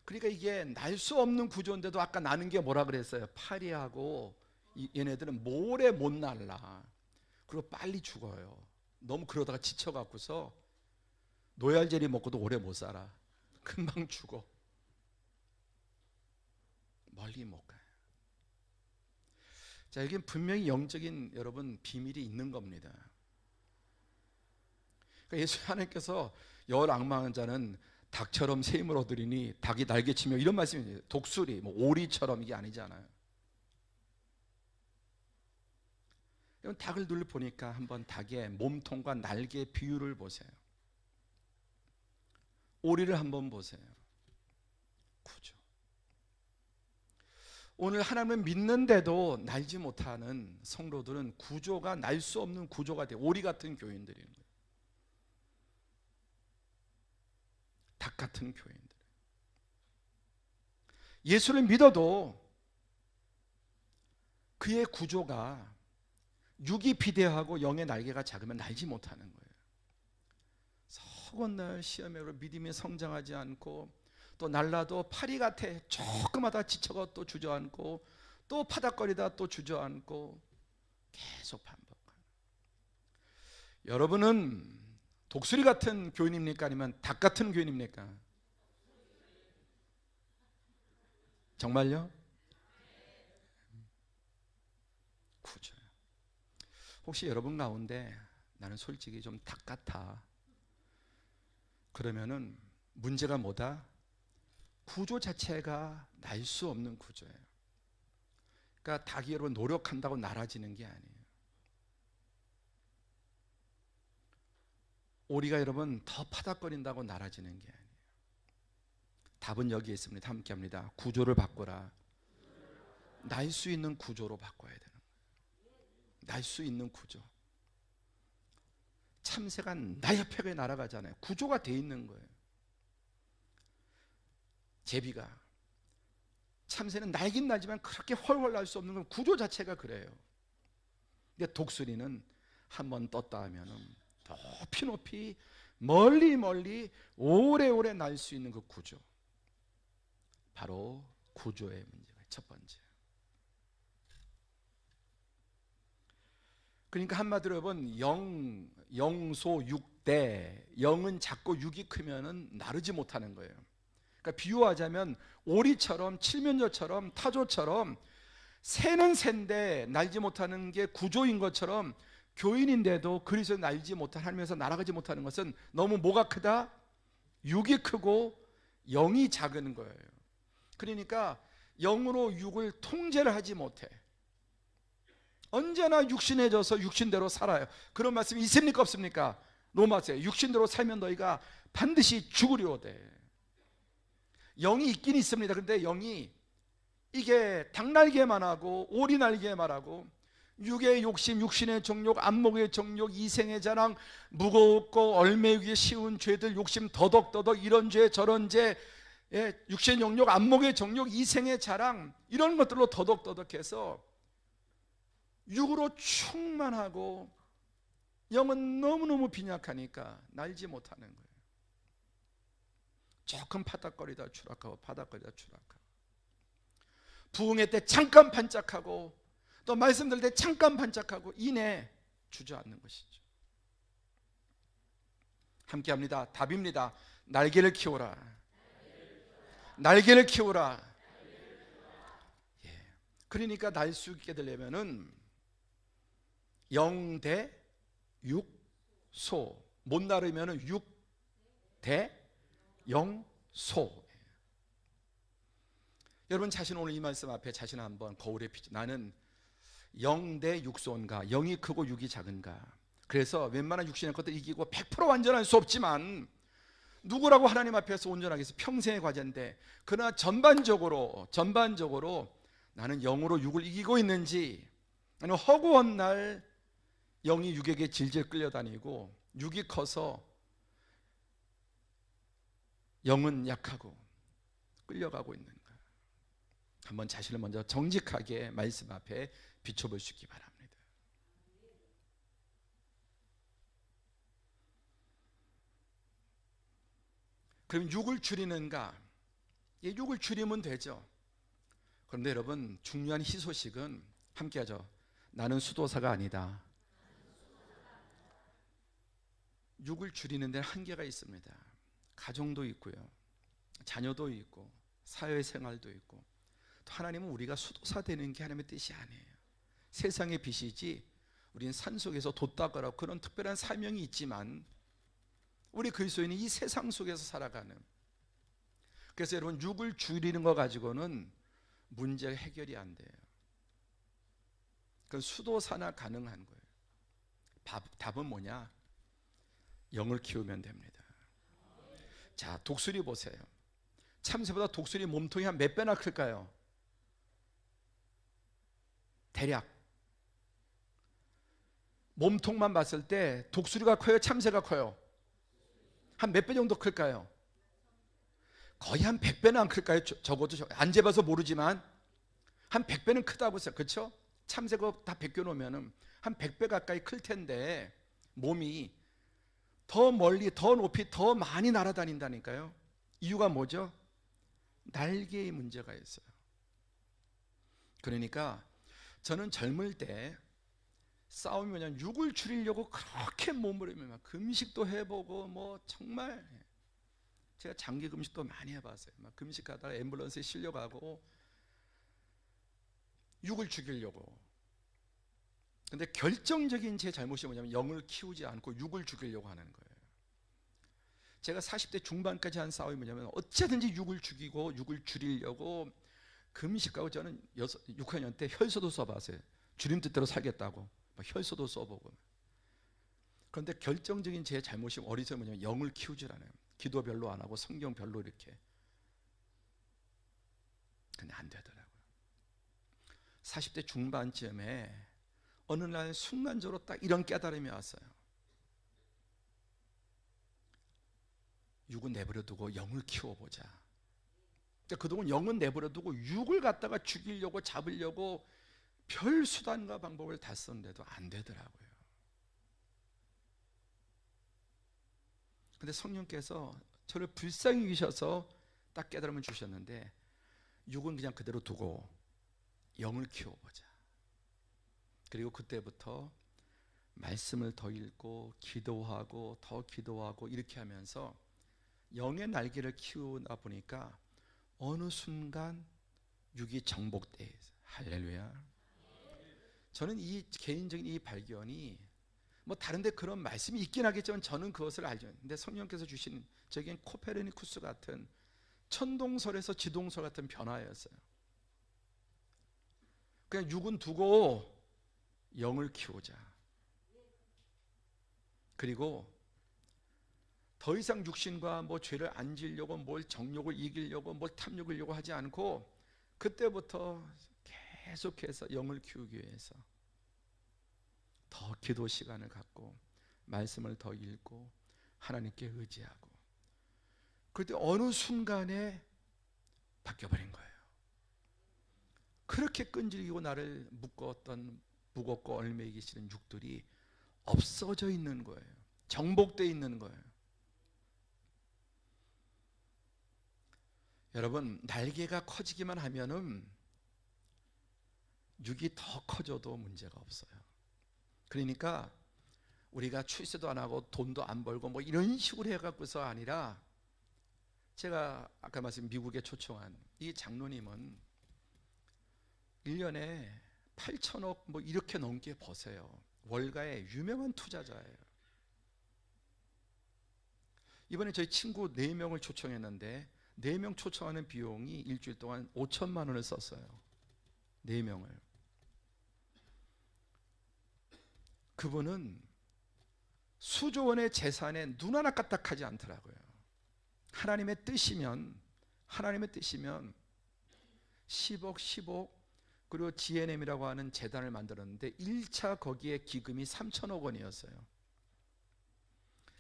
그러니까 이게 날 수 없는 구조인데도 아까 나는 게 뭐라 그랬어요? 파리하고 얘네들은 모래 못 날라. 그리고 빨리 죽어요. 너무 그러다가 지쳐갖고서 노얄젤리 먹고도 오래 못 살아. 금방 죽어. 멀리 못 가요. 자, 여기는 분명히 영적인 여러분 비밀이 있는 겁니다. 그러니까 예수 하나님께서 열악망한 자는 닭처럼 새 힘을 얻으리니 닭이 날개치며 이런 말씀이에요. 독수리, 뭐 오리처럼 이게 아니잖아요. 여러분 닭을 눈을 보니까 한번 닭의 몸통과 날개 비율을 보세요. 오리를 한번 보세요. 구조. 오늘 하나님을 믿는데도 날지 못하는 성도들은 구조가 날 수 없는 구조가 돼요. 오리 같은 교인들인 거예요. 닭 같은 교인들. 예수를 믿어도 그의 구조가 육이 비대하고 영의 날개가 작으면 날지 못하는 거예요. 서건날 시험으로 믿음이 성장하지 않고 또 날라도 파리 같아 조금하다 지쳐가 또 주저앉고 또 파닥거리다 또 주저앉고 계속 반복하는. 여러분은 독수리 같은 교인입니까? 아니면 닭 같은 교인입니까? 정말요? 구조요. 혹시 여러분 가운데 나는 솔직히 좀 닭 같아. 그러면은 문제가 뭐다? 구조 자체가 날 수 없는 구조예요. 그러니까 닭이 여러분 노력한다고 날아지는 게 아니에요. 오리가 여러분 더 파닥거린다고 날아지는 게 아니에요. 답은 여기에 있습니다. 함께 합니다. 구조를 바꿔라. 날 수 있는 구조로 바꿔야 되는 거예요. 날 수 있는 구조. 참새가 날렵하게 날아가잖아요. 구조가 돼 있는 거예요. 제비가 참새는 날긴 날지만 그렇게 훨훨 날 수 없는 건 구조 자체가 그래요. 근데 독수리는 한번 떴다 하면은 높이 높이 멀리 멀리 오래오래 날 수 있는 그 구조. 바로 구조의 문제가 첫 번째. 그러니까 한마디로 여러분 영소 육대, 영은 작고 육이 크면은 나르지 못하는 거예요. 그러니까 비유하자면 오리처럼 칠면조처럼 타조처럼 새는 새인데 날지 못하는 게 구조인 것처럼 교인인데도 그리스도 날지 못한 하면서 날아가지 못하는 것은 너무 뭐가 크다? 육이 크고 영이 작은 거예요. 그러니까 영으로 육을 통제를 하지 못해. 언제나 육신해져서 육신대로 살아요. 그런 말씀이 있습니까 없습니까? 로마서에 육신대로 살면 너희가 반드시 죽으려되. 영이 있긴 있습니다. 그런데 영이 이게 닭날개만 하고 오리날개만 하고 육의 욕심, 육신의 정욕, 안목의 정욕, 이생의 자랑, 무겁고 얼매기 쉬운 죄들, 욕심 더덕더덕 이런 죄 저런 죄, 육신의 정욕, 안목의 정욕, 이생의 자랑 이런 것들로 더덕더덕해서 육으로 충만하고 영은 너무너무 빈약하니까 날지 못하는 거예요. 조금 파닥거리다 추락하고 파닥거리다 추락하고 부흥회 때 잠깐 반짝하고 또 말씀 들을 때 잠깐 반짝하고 이내 주저앉는 것이죠. 함께 합니다. 답입니다. 날개를 키워라. 날개를 키워라. 예. 그러니까 날 수 있게 되려면은 영대 육소 못 나르면은 육대 영소. 여러분 자신 오늘 이 말씀 앞에 자신 한번 거울에 비춰. 나는 영대 육소인가? 영이 크고 육이 작은가? 그래서 웬만한 육신의 것도 이기고 100% 완전할 수 없지만 누구라고 하나님 앞에서 온전하겠어? 평생의 과제인데 그러나 전반적으로 나는 영으로 육을 이기고 있는지 아니면 허구한 날 영이 육에게 질질 끌려다니고 육이 커서 영은 약하고 끌려가고 있는가? 한번 자신을 먼저 정직하게 말씀 앞에 비춰볼 수 있기 바랍니다. 그럼 육을 줄이는가? 예, 육을 줄이면 되죠. 그런데 여러분, 중요한 희소식은 함께 하죠. 나는 수도사가 아니다. 육을 줄이는 데는 한계가 있습니다. 가정도 있고요, 자녀도 있고, 사회생활도 있고, 또 하나님은 우리가 수도사 되는 게 하나님의 뜻이 아니에요. 세상의 빛이지 우리는 산속에서 돛닦으라고 그런 특별한 사명이 있지만 우리 그리스도인은 이 세상 속에서 살아가는, 그래서 여러분, 육을 줄이는 거 가지고는 문제가 해결이 안 돼요. 그건 수도사나 가능한 거예요. 답은 뭐냐? 영을 키우면 됩니다. 자, 독수리 보세요. 참새보다 독수리 몸통이 한 몇 배나 클까요? 대략 몸통만 봤을 때 독수리가 커요, 참새가 커요? 한 몇 배 정도 클까요? 거의 한 100배는 안 클까요? 적어도 안 재봐서 모르지만 한 100배는 크다고 했어요. 그렇죠? 참새가 다 벗겨놓으면 한 100배 가까이 클 텐데 몸이 더 멀리, 더 높이, 더 많이 날아다닌다니까요. 이유가 뭐죠? 날개의 문제가 있어요. 그러니까 저는 젊을 때 싸움이 뭐냐면 육을 줄이려고 그렇게 몸부림을 금식도 해보고, 뭐 정말 제가 장기 금식도 많이 해봤어요. 막 금식하다가 앰뷸런스에 실려가고 육을 죽이려고. 근데 결정적인 제 잘못이 뭐냐면 영을 키우지 않고 육을 죽이려고 하는 거예요. 제가 40대 중반까지 한 싸움이 뭐냐면 어쨌든지 육을 죽이고 육을 줄이려고 금식하고, 저는 6학년 때 혈서도 써봤어요. 주님 뜻대로 살겠다고 혈서도 써보고. 그런데 결정적인 제 잘못이 어디서 뭐냐면 영을 키우질 않아요. 기도 별로 안 하고 성경 별로 이렇게. 근데 안 되더라고요. 40대 중반쯤에 어느 날 순간적으로 딱 이런 깨달음이 왔어요. 육은 내버려 두고 영을 키워보자. 그동안 영은 내버려 두고 육을 갖다가 죽이려고 잡으려고 별 수단과 방법을 다 썼는데도 안 되더라고요. 근데 성령께서 저를 불쌍히 여기셔서 딱 깨달음을 주셨는데, 육은 그냥 그대로 두고 영을 키워보자. 그리고 그때부터 말씀을 더 읽고 기도하고 더 기도하고 이렇게 하면서 영의 날개를 키우다 보니까 어느 순간 육이 정복돼 있어요. 할렐루야. 저는 이 개인적인 이 발견이 뭐 다른데 그런 말씀이 있긴 하겠지만 저는 그것을 알죠. 근데 성령께서 주신 저에겐 코페르니쿠스 같은 천동설에서 지동설 같은 변화였어요. 그냥 육은 두고 영을 키우자. 그리고 더 이상 육신과 뭐 죄를 안 지려고 뭘 정욕을 이기려고 뭘 탐욕을려고 하지 않고 그때부터 계속해서 영을 키우기 위해서 더 기도 시간을 갖고 말씀을 더 읽고 하나님께 의지하고, 그때 어느 순간에 바뀌어버린 거예요. 그렇게 끈질기고 나를 묶었던 무겁고 얽매이기 싫은 육들이 없어져 있는 거예요. 정복되어 있는 거예요. 여러분, 날개가 커지기만 하면은 육이 더 커져도 문제가 없어요. 그러니까 우리가 출세도 안 하고 돈도 안 벌고 뭐 이런 식으로 해갖고서 아니라, 제가 아까 말씀 미국에 초청한 이 장로님은 1년에 8천억 뭐 이렇게 넘게 버세요. 월가의 유명한 투자자예요. 이번에 저희 친구 4명을 초청했는데 4명 초청하는 비용이 일주일 동안 5천만 원을 썼어요. 4명을. 그분은 수조 원의 재산에 눈 하나 까딱하지 않더라고요. 하나님의 뜻이면 10억, 10억, 그리고 GNM이라고 하는 재단을 만들었는데 1차 거기에 기금이 3천억 원이었어요.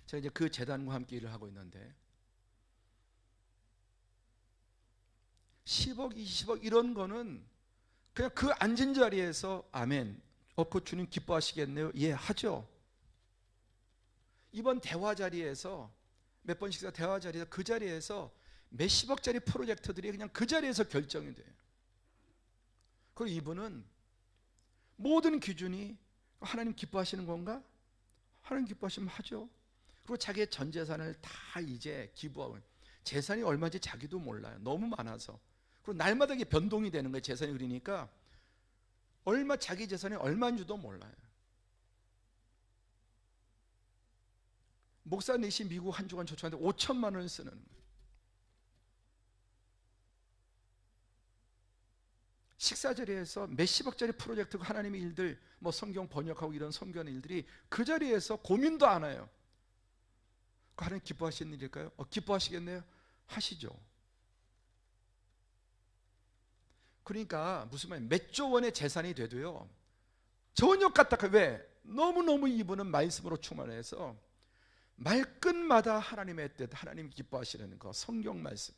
제가 이제 그 재단과 함께 일을 하고 있는데 10억, 20억 이런 거는 그냥 그 앉은 자리에서 아멘. 그 주님 기뻐하시겠네요. 예, 하죠. 이번 대화 자리에서 몇 번씩 대화 자리에서 그 자리에서 몇십억짜리 프로젝트들이 그냥 그 자리에서 결정이 돼요. 그리고 이분은 모든 기준이 하나님 기뻐하시는 건가? 하나님 기뻐하시면 하죠. 그리고 자기의 전 재산을 다 이제 기부하고, 재산이 얼마인지 자기도 몰라요. 너무 많아서. 그리고 날마다 이게 변동이 되는 거예요. 재산이. 그러니까 자기 재산이 얼마인지도 몰라요. 목사 넷이 미국 한 주간 초청하는데 5천만 원을 쓰는 거예요. 식사 자리에서 몇십억짜리 프로젝트, 하나님의 일들, 뭐 성경 번역하고 이런 선교하는 일들이 그 자리에서 고민도 안 해요. 하나님 기뻐하시는 일일까요? 기뻐하시겠네요. 하시죠. 그러니까 무슨 말이에요? 몇 조 원의 재산이 돼도요, 전혀 까딱해. 왜? 너무너무 이분은 말씀으로 충만해서 말끝마다 하나님의 뜻, 하나님 기뻐하시는 거, 성경 말씀.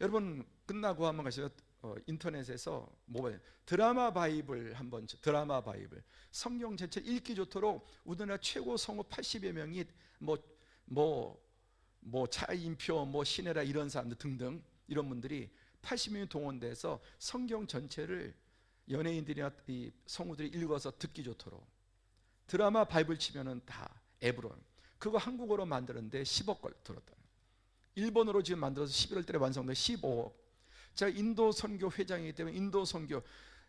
여러분 끝나고 한번 가시면 인터넷에서 모바일 드라마 바이블 한번, 드라마 바이블, 성경 전체 읽기 좋도록 우리나라 최고 성우 80여 명이 차인표, 신혜라 이런 사람들 등등, 이런 분들이 80명이 동원돼서 성경 전체를 연예인들이나 이 성우들이 읽어서 듣기 좋도록 드라마 바이블 치면은 다 앱으로, 그거 한국어로 만드는데 10억 걸 들었다. 일본어로 지금 만들어서 11월 달에 완성돼 15억. 제가 인도 선교 회장이기 때문에 인도 선교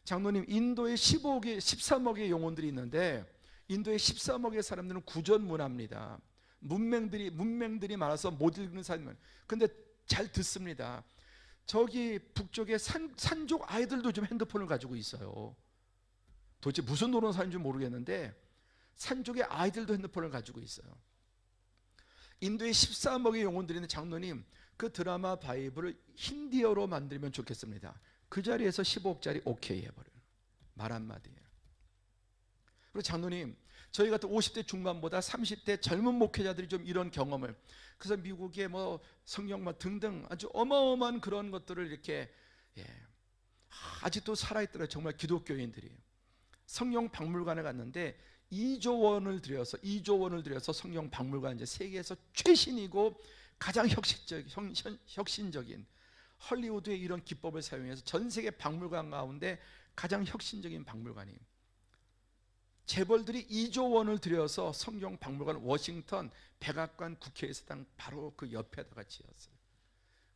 장로님, 인도에 15억의 13억의 영혼들이 있는데 인도의 13억의 사람들은 구전문화입니다. 문맹들이 많아서 못 읽는 사람들. 근데 잘 듣습니다. 저기 북쪽에 산족 아이들도 좀 핸드폰을 가지고 있어요. 도대체 무슨 노릇 사는지 모르겠는데 산족의 아이들도 핸드폰을 가지고 있어요. 인도에 13억의 영혼들이 있는 장로님, 그 드라마 바이블을 힌디어로 만들면 좋겠습니다. 그 자리에서 15억짜리 오케이 해버려요. 말 한마디예요. 그리고 장로님, 저희 같은 50대 중반보다 30대 젊은 목회자들이 좀 이런 경험을, 그래서 미국의 성경만 등등 아주 어마어마한 그런 것들을 이렇게, 아직도 살아있더라고요. 정말 기독교인들이. 성경 박물관에 갔는데 2조 원을 들여서 성경 박물관, 이제 세계에서 최신이고 가장 혁신적인 헐리우드의 이런 기법을 사용해서 전 세계 박물관 가운데 가장 혁신적인 박물관이, 재벌들이 2조 원을 들여서 성경 박물관 워싱턴 백악관 국회의사당 바로 그 옆에다가 지었어요.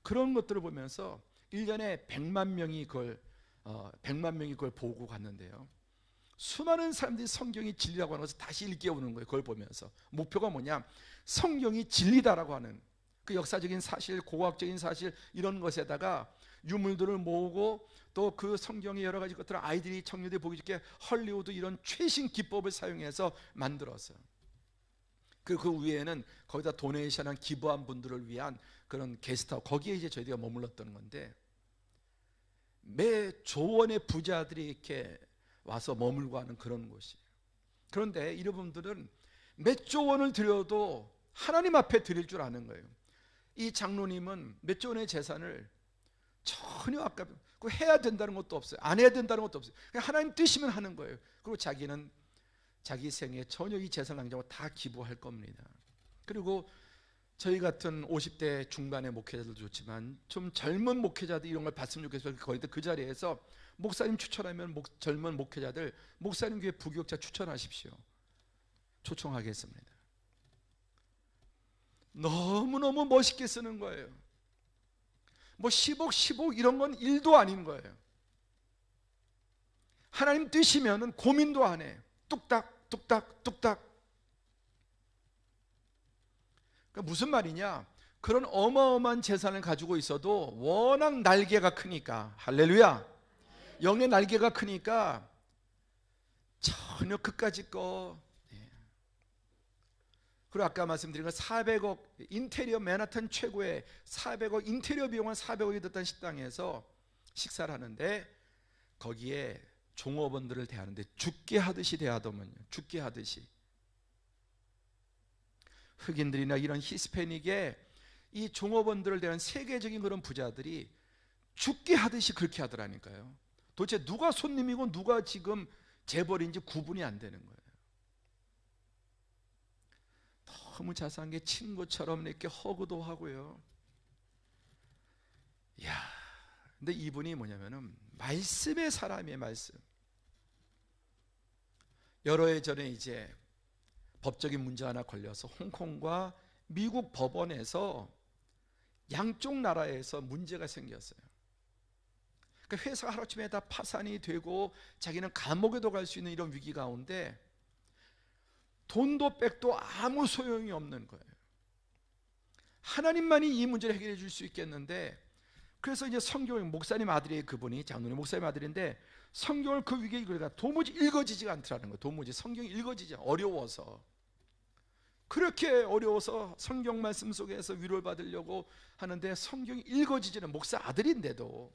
그런 것들을 보면서 1년에 100만 명이 그걸 보고 갔는데요, 수많은 사람들이 성경이 진리라고 하는 것을 다시 일깨우는 거예요. 그걸 보면서 목표가 뭐냐, 성경이 진리다라고 하는 그 역사적인 사실, 고고학적인 사실, 이런 것에다가 유물들을 모으고 또 그 성경의 여러 가지 것들을 아이들이, 청년들이 보기 좋게 헐리우드 이런 최신 기법을 사용해서 만들었어요. 그 위에는 거기다 도네이션한, 기부한 분들을 위한 그런 게스트하우스, 거기에 이제 저희가 머물렀던 건데, 매 조원의 부자들이 이렇게 와서 머물고 하는 그런 곳이에요. 그런데 이런 분들은 몇 조 원을 들여도 하나님 앞에 드릴 줄 아는 거예요. 이 장로님은 몇 조 원의 재산을 전혀 그거 해야 된다는 것도 없어요. 안 해야 된다는 것도 없어요. 그냥 하나님 뜻이면 하는 거예요. 그리고 자기는 자기 생에 전혀 이 재산 낭자고 다 기부할 겁니다. 그리고 저희 같은 50대 중반의 목회자들도 좋지만 좀 젊은 목회자들 이런 걸 봤으면 좋겠어요. 거기다 그 자리에서 목사님 추천하면 젊은 목회자들, 목사님 교회 부교육자 추천하십시오. 초청하겠습니다. 너무너무 멋있게 쓰는 거예요. 10억 이런 건 일도 아닌 거예요. 하나님 뜻이면은 고민도 안 해. 뚝딱. 그러니까 무슨 말이냐, 그런 어마어마한 재산을 가지고 있어도 워낙 날개가 크니까, 할렐루야, 영의 날개가 크니까 전혀 그까짓 거. 그리고 아까 말씀드린 거 400억 인테리어, 맨하탄 최고의 400억 인테리어 비용은 400억이 들었던 식당에서 식사를 하는데 거기에 종업원들을 대하는데 죽게 하듯이 대하더만요. 죽게 하듯이. 흑인들이나 이런 히스패닉에 이 종업원들을 대한 세계적인 그런 부자들이 죽게 하듯이 그렇게 하더라니까요. 도대체 누가 손님이고 누가 지금 재벌인지 구분이 안 되는 거예요. 너무 자세한 게 친구처럼 이렇게 허그도 하고요. 이야, 근데 이분이 뭐냐면은 말씀의 사람이에요, 말씀. 여러 해 전에 이제 법적인 문제 하나 걸려서 홍콩과 미국 법원에서 양쪽 나라에서 문제가 생겼어요. 그러니까 회사가 하루아침에 다 파산이 되고 자기는 감옥에도 갈 수 있는 이런 위기 가운데 돈도 백도 아무 소용이 없는 거예요. 하나님만이 이 문제를 해결해 줄 수 있겠는데, 그래서 이제 성경을, 목사님 아들이, 그분이 장로님 목사님 아들인데 성경을 그 위기에 읽으니까 도무지 읽어지지가 않더라는 거예요. 도무지 성경이 읽어지지 않아, 어려워서. 그렇게 어려워서 성경 말씀 속에서 위로를 받으려고 하는데 성경이 읽어지지는, 목사 아들인데도,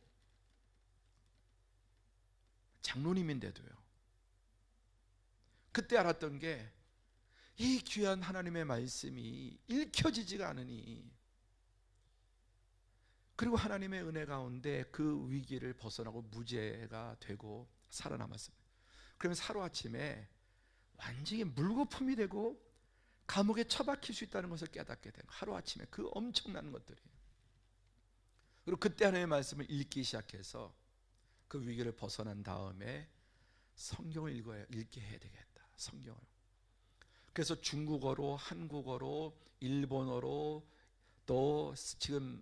장로님인데도요. 그때 알았던 게 이 귀한 하나님의 말씀이 읽혀지지가 않으니, 그리고 하나님의 은혜 가운데 그 위기를 벗어나고 무죄가 되고 살아남았습니다. 그러면 하루아침에 완전히 물거품이 되고 감옥에 처박힐 수 있다는 것을 깨닫게 된, 하루아침에 그 엄청난 것들이. 그리고 그때 하나님의 말씀을 읽기 시작해서 그 위기를 벗어난 다음에 성경을 읽게 해야 되겠다, 성경을. 그래서 중국어로, 한국어로, 일본어로, 또 지금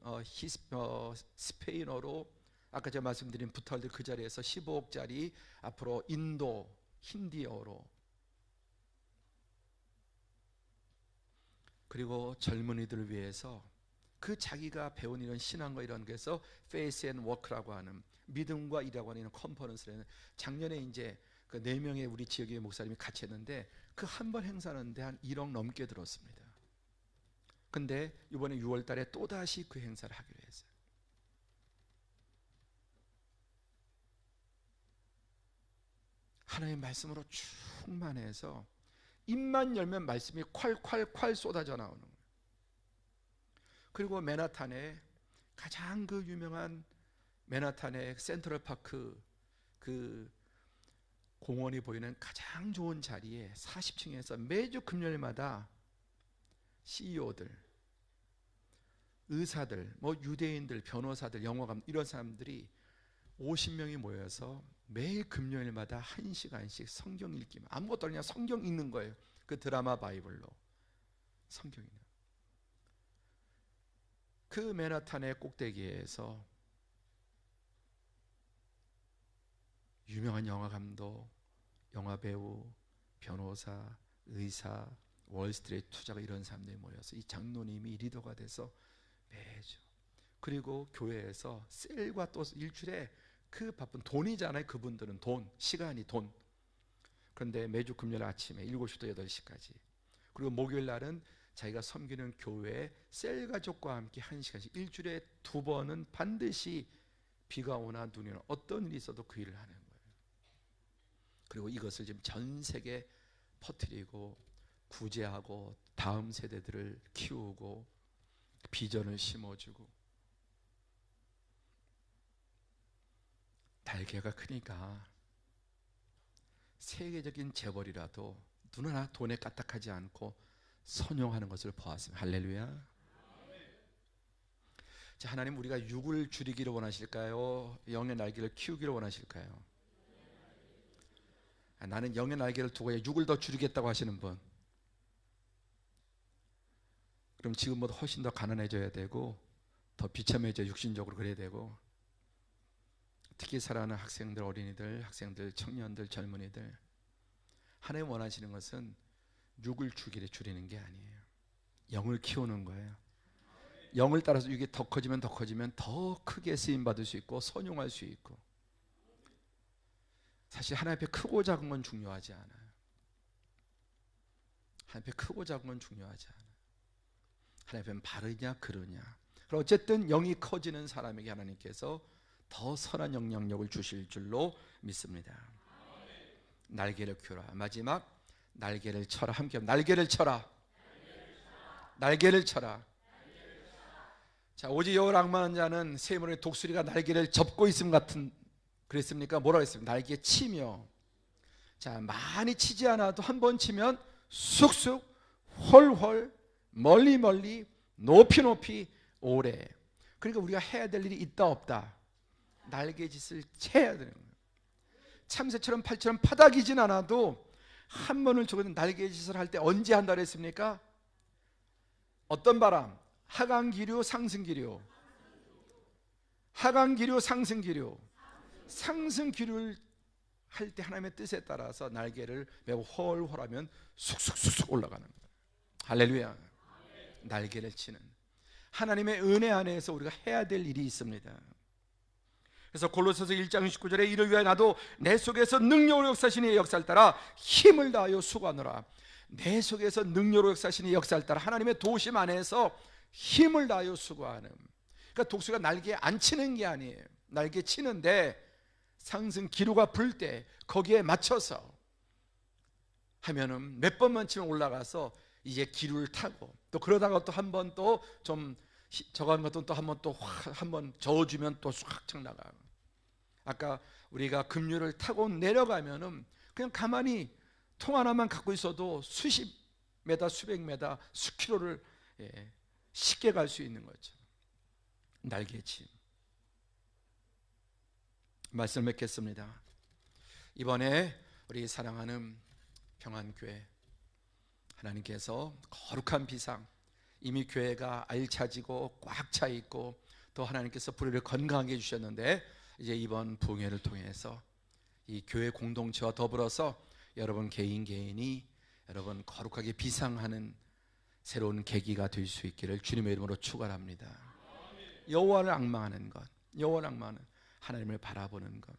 스페인어로, 아까 제가 말씀드린 부탁들 그 자리에서 15억짜리 앞으로 인도 힌디어로, 그리고 젊은이들을 위해서 그 자기가 배운 이런 신앙과 이런 게서 Faith and Work라고 하는, 믿음과 일하고 하는 컨퍼런스를 작년에 이제 그 4명의 우리 지역의 목사님이 같이 했는데 그 한 번 행사하는데 한 1억 넘게 들었습니다. 근데 이번에 6월 달에 또다시 그 행사를 하기로 했어요. 하나님의 말씀으로 충만해서 입만 열면 말씀이 콸콸콸 쏟아져 나오는 거예요. 그리고 맨하탄에 가장 그 유명한 맨하탄의 센트럴파크 그 공원이 보이는 가장 좋은 자리에 40층에서 매주 금요일마다 CEO들, 의사들, 뭐 유대인들, 변호사들, 영어감 이런 사람들이 50명이 모여서 매일 금요일마다 1시간씩 성경 읽기만, 아무것도 아니라 성경 읽는 거예요. 그 드라마 바이블로 성경 읽는. 그 맨하탄의 꼭대기에서 유명한 영화 감독, 영화 배우, 변호사, 의사, 월스트리트 투자가 이런 사람들이 모여서 이 장로님이 리더가 돼서 매주, 그리고 교회에서 셀과 또 일주일에 그 바쁜 돈이잖아요. 그분들은 돈, 시간이 돈. 그런데 매주 금요일 아침에 7시부터 8시까지, 그리고 목요일 날은 자기가 섬기는 교회에 셀 가족과 함께 1시간씩 일주일에 2번은 반드시 비가 오나 눈이 오나 어떤 일이 있어도 그 일을 하는 거예요. 그리고 이것을 지금 전 세계에 퍼뜨리고 구제하고 다음 세대들을 키우고 비전을 심어주고, 날개가 크니까 세계적인 재벌이라도 눈 하나 돈에 까딱하지 않고 선용하는 것을 보았습니다. 할렐루야. 자, 하나님, 우리가 육을 줄이기를 원하실까요? 영의 날개를 키우기를 원하실까요? 나는 영의 날개를 두고 육을 더 줄이겠다고 하시는 분, 그럼 지금보다 훨씬 더 가난해져야 되고 더 비참해져, 육신적으로 그래야 되고, 특히 사랑하는 학생들, 어린이들, 학생들, 청년들, 젊은이들, 하나님 원하시는 것은 육을 줄이는 게 아니에요. 영을 키우는 거예요. 영을 따라서 이게 더 커지면 더 크게 쓰임받을 수 있고 선용할 수 있고. 사실 하나님 앞에 크고 작은 건 중요하지 않아요. 하나님 앞에 크고 작은 건 중요하지 않아요. 하나님 앞에 바르냐 그르냐. 그럼 어쨌든 영이 커지는 사람에게 하나님께서 더 선한 영향력을 주실 줄로 믿습니다. 날개를 펴라. 마지막, 날개를 쳐라. 함께 날개를 쳐라. 날개를 쳐라. 자, 오직 여호와를 앙망하는 자는 세물의 독수리가 날개를 접고 있음 같은, 그랬습니까? 뭐라고 했습니까? 날개 치며. 자, 많이 치지 않아도 한 번 치면 쑥쑥 훨훨 멀리 멀리 높이 높이 오래. 그러니까 우리가 해야 될 일이 있다 없다? 날개짓을 해야 되는 거예요. 참새처럼 팔처럼 파닥이진 않아도 한 번을 죽은 날개짓을 할 때 언제 한다 그랬습니까? 어떤 바람? 하강기류 상승기류. 하강기류 상승기류. 상승기류를 할 때 하나님의 뜻에 따라서 날개를 매우 헐헐하면 쑥쑥쑥쑥 올라가는 거예요. 할렐루야. 날개를 치는 하나님의 은혜 안에서 우리가 해야 될 일이 있습니다. 그래서 골로새서 1장 19절에 이를 위하여 나도 내 속에서 능력으로 역사하시니 의 역사를 따라 힘을 다하여 수고하노라. 내 속에서 능력으로 역사하시니 의 역사를 따라 하나님의 도우심 안에서 힘을 다하여 수고하는. 그러니까 독수리가 날개에 안 치는 게 아니에요. 날개 치는데 상승 기류가 불 때 거기에 맞춰서 하면은 몇 번만 치면 올라가서 이제 기류를 타고, 또 그러다가 또 한 번 또 좀 저거 하는 것도 또 한 번 또 한 번 저어주면 또 쑥 나가고. 아까 우리가 급류를 타고 내려가면은 그냥 가만히 통 하나만 갖고 있어도 수십 메다 수백 메다 수킬로를 쉽게 갈 수 있는 거죠. 날개침. 말씀을 맺겠습니다. 이번에 우리 사랑하는 평안교회, 하나님께서 거룩한 비상, 이미 교회가 알차지고 꽉 차 있고 또 하나님께서 불의를 건강하게 해주셨는데, 이제 이번 부흥회를 통해서 이 교회 공동체와 더불어서 여러분 개인이 여러분 거룩하게 비상하는 새로운 계기가 될 수 있기를 주님의 이름으로 축원합니다. 여호와를 앙망하는 것, 여호와를 앙망하는 하나님을 바라보는 것.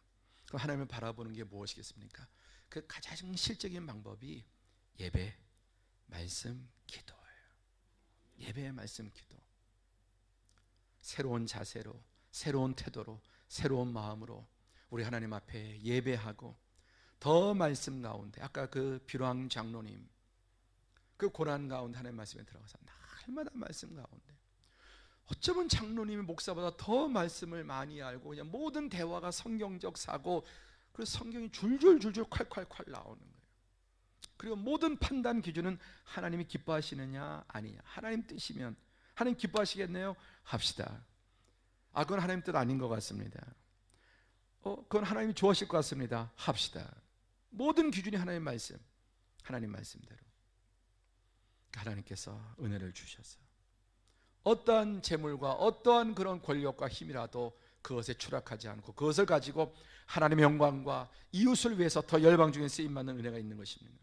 그 하나님을 바라보는 게 무엇이겠습니까? 그 가장 실적인 방법이 예배, 말씀, 기도예요. 예배, 말씀, 기도. 새로운 자세로, 새로운 태도로, 새로운 마음으로 우리 하나님 앞에 예배하고, 더 말씀 가운데, 아까 그 비로왕 장로님 그 고난 가운데 하나님 말씀에 들어가서 날마다 말씀 가운데, 어쩌면 장로님이 목사보다 더 말씀을 많이 알고 그냥 모든 대화가 성경적 사고, 그래서 성경이 줄줄 콸콸콸 나오는 거예요. 그리고 모든 판단 기준은 하나님이 기뻐하시느냐 아니냐, 하나님 뜻이면 하나님 기뻐하시겠네요? 합시다. 그건 하나님 뜻 아닌 것 같습니다. 그건 하나님이 좋아하실 것 같습니다. 합시다. 모든 기준이 하나님 말씀, 하나님 말씀대로. 하나님께서 은혜를 주셔서 어떠한 재물과 어떠한 그런 권력과 힘이라도 그것에 추락하지 않고 그것을 가지고 하나님의 영광과 이웃을 위해서 더 열방 중에 쓰임받는 은혜가 있는 것입니다.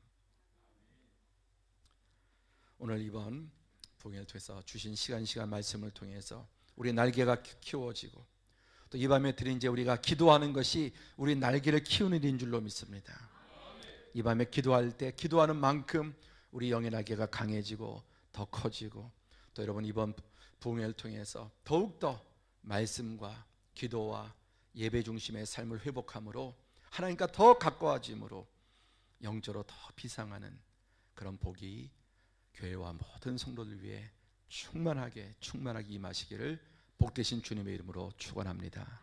오늘 이번 부흥회를 통해서 주신 시간 말씀을 통해서 우리 날개가 키워지고, 또 이 밤에 드린 이제 우리가 기도하는 것이 우리 날개를 키우는 일인 줄로 믿습니다. 이 밤에 기도할 때 기도하는 만큼 우리 영의 날개가 강해지고 더 커지고, 또 여러분 이번 부흥회를 통해서 더욱더 말씀과 기도와 예배 중심의 삶을 회복함으로 하나님과 더 가까워짐으로 영적으로 더 비상하는 그런 복이 교회와 모든 성도들 위해 충만하게 임하시기를 복되신 주님의 이름으로 축원합니다.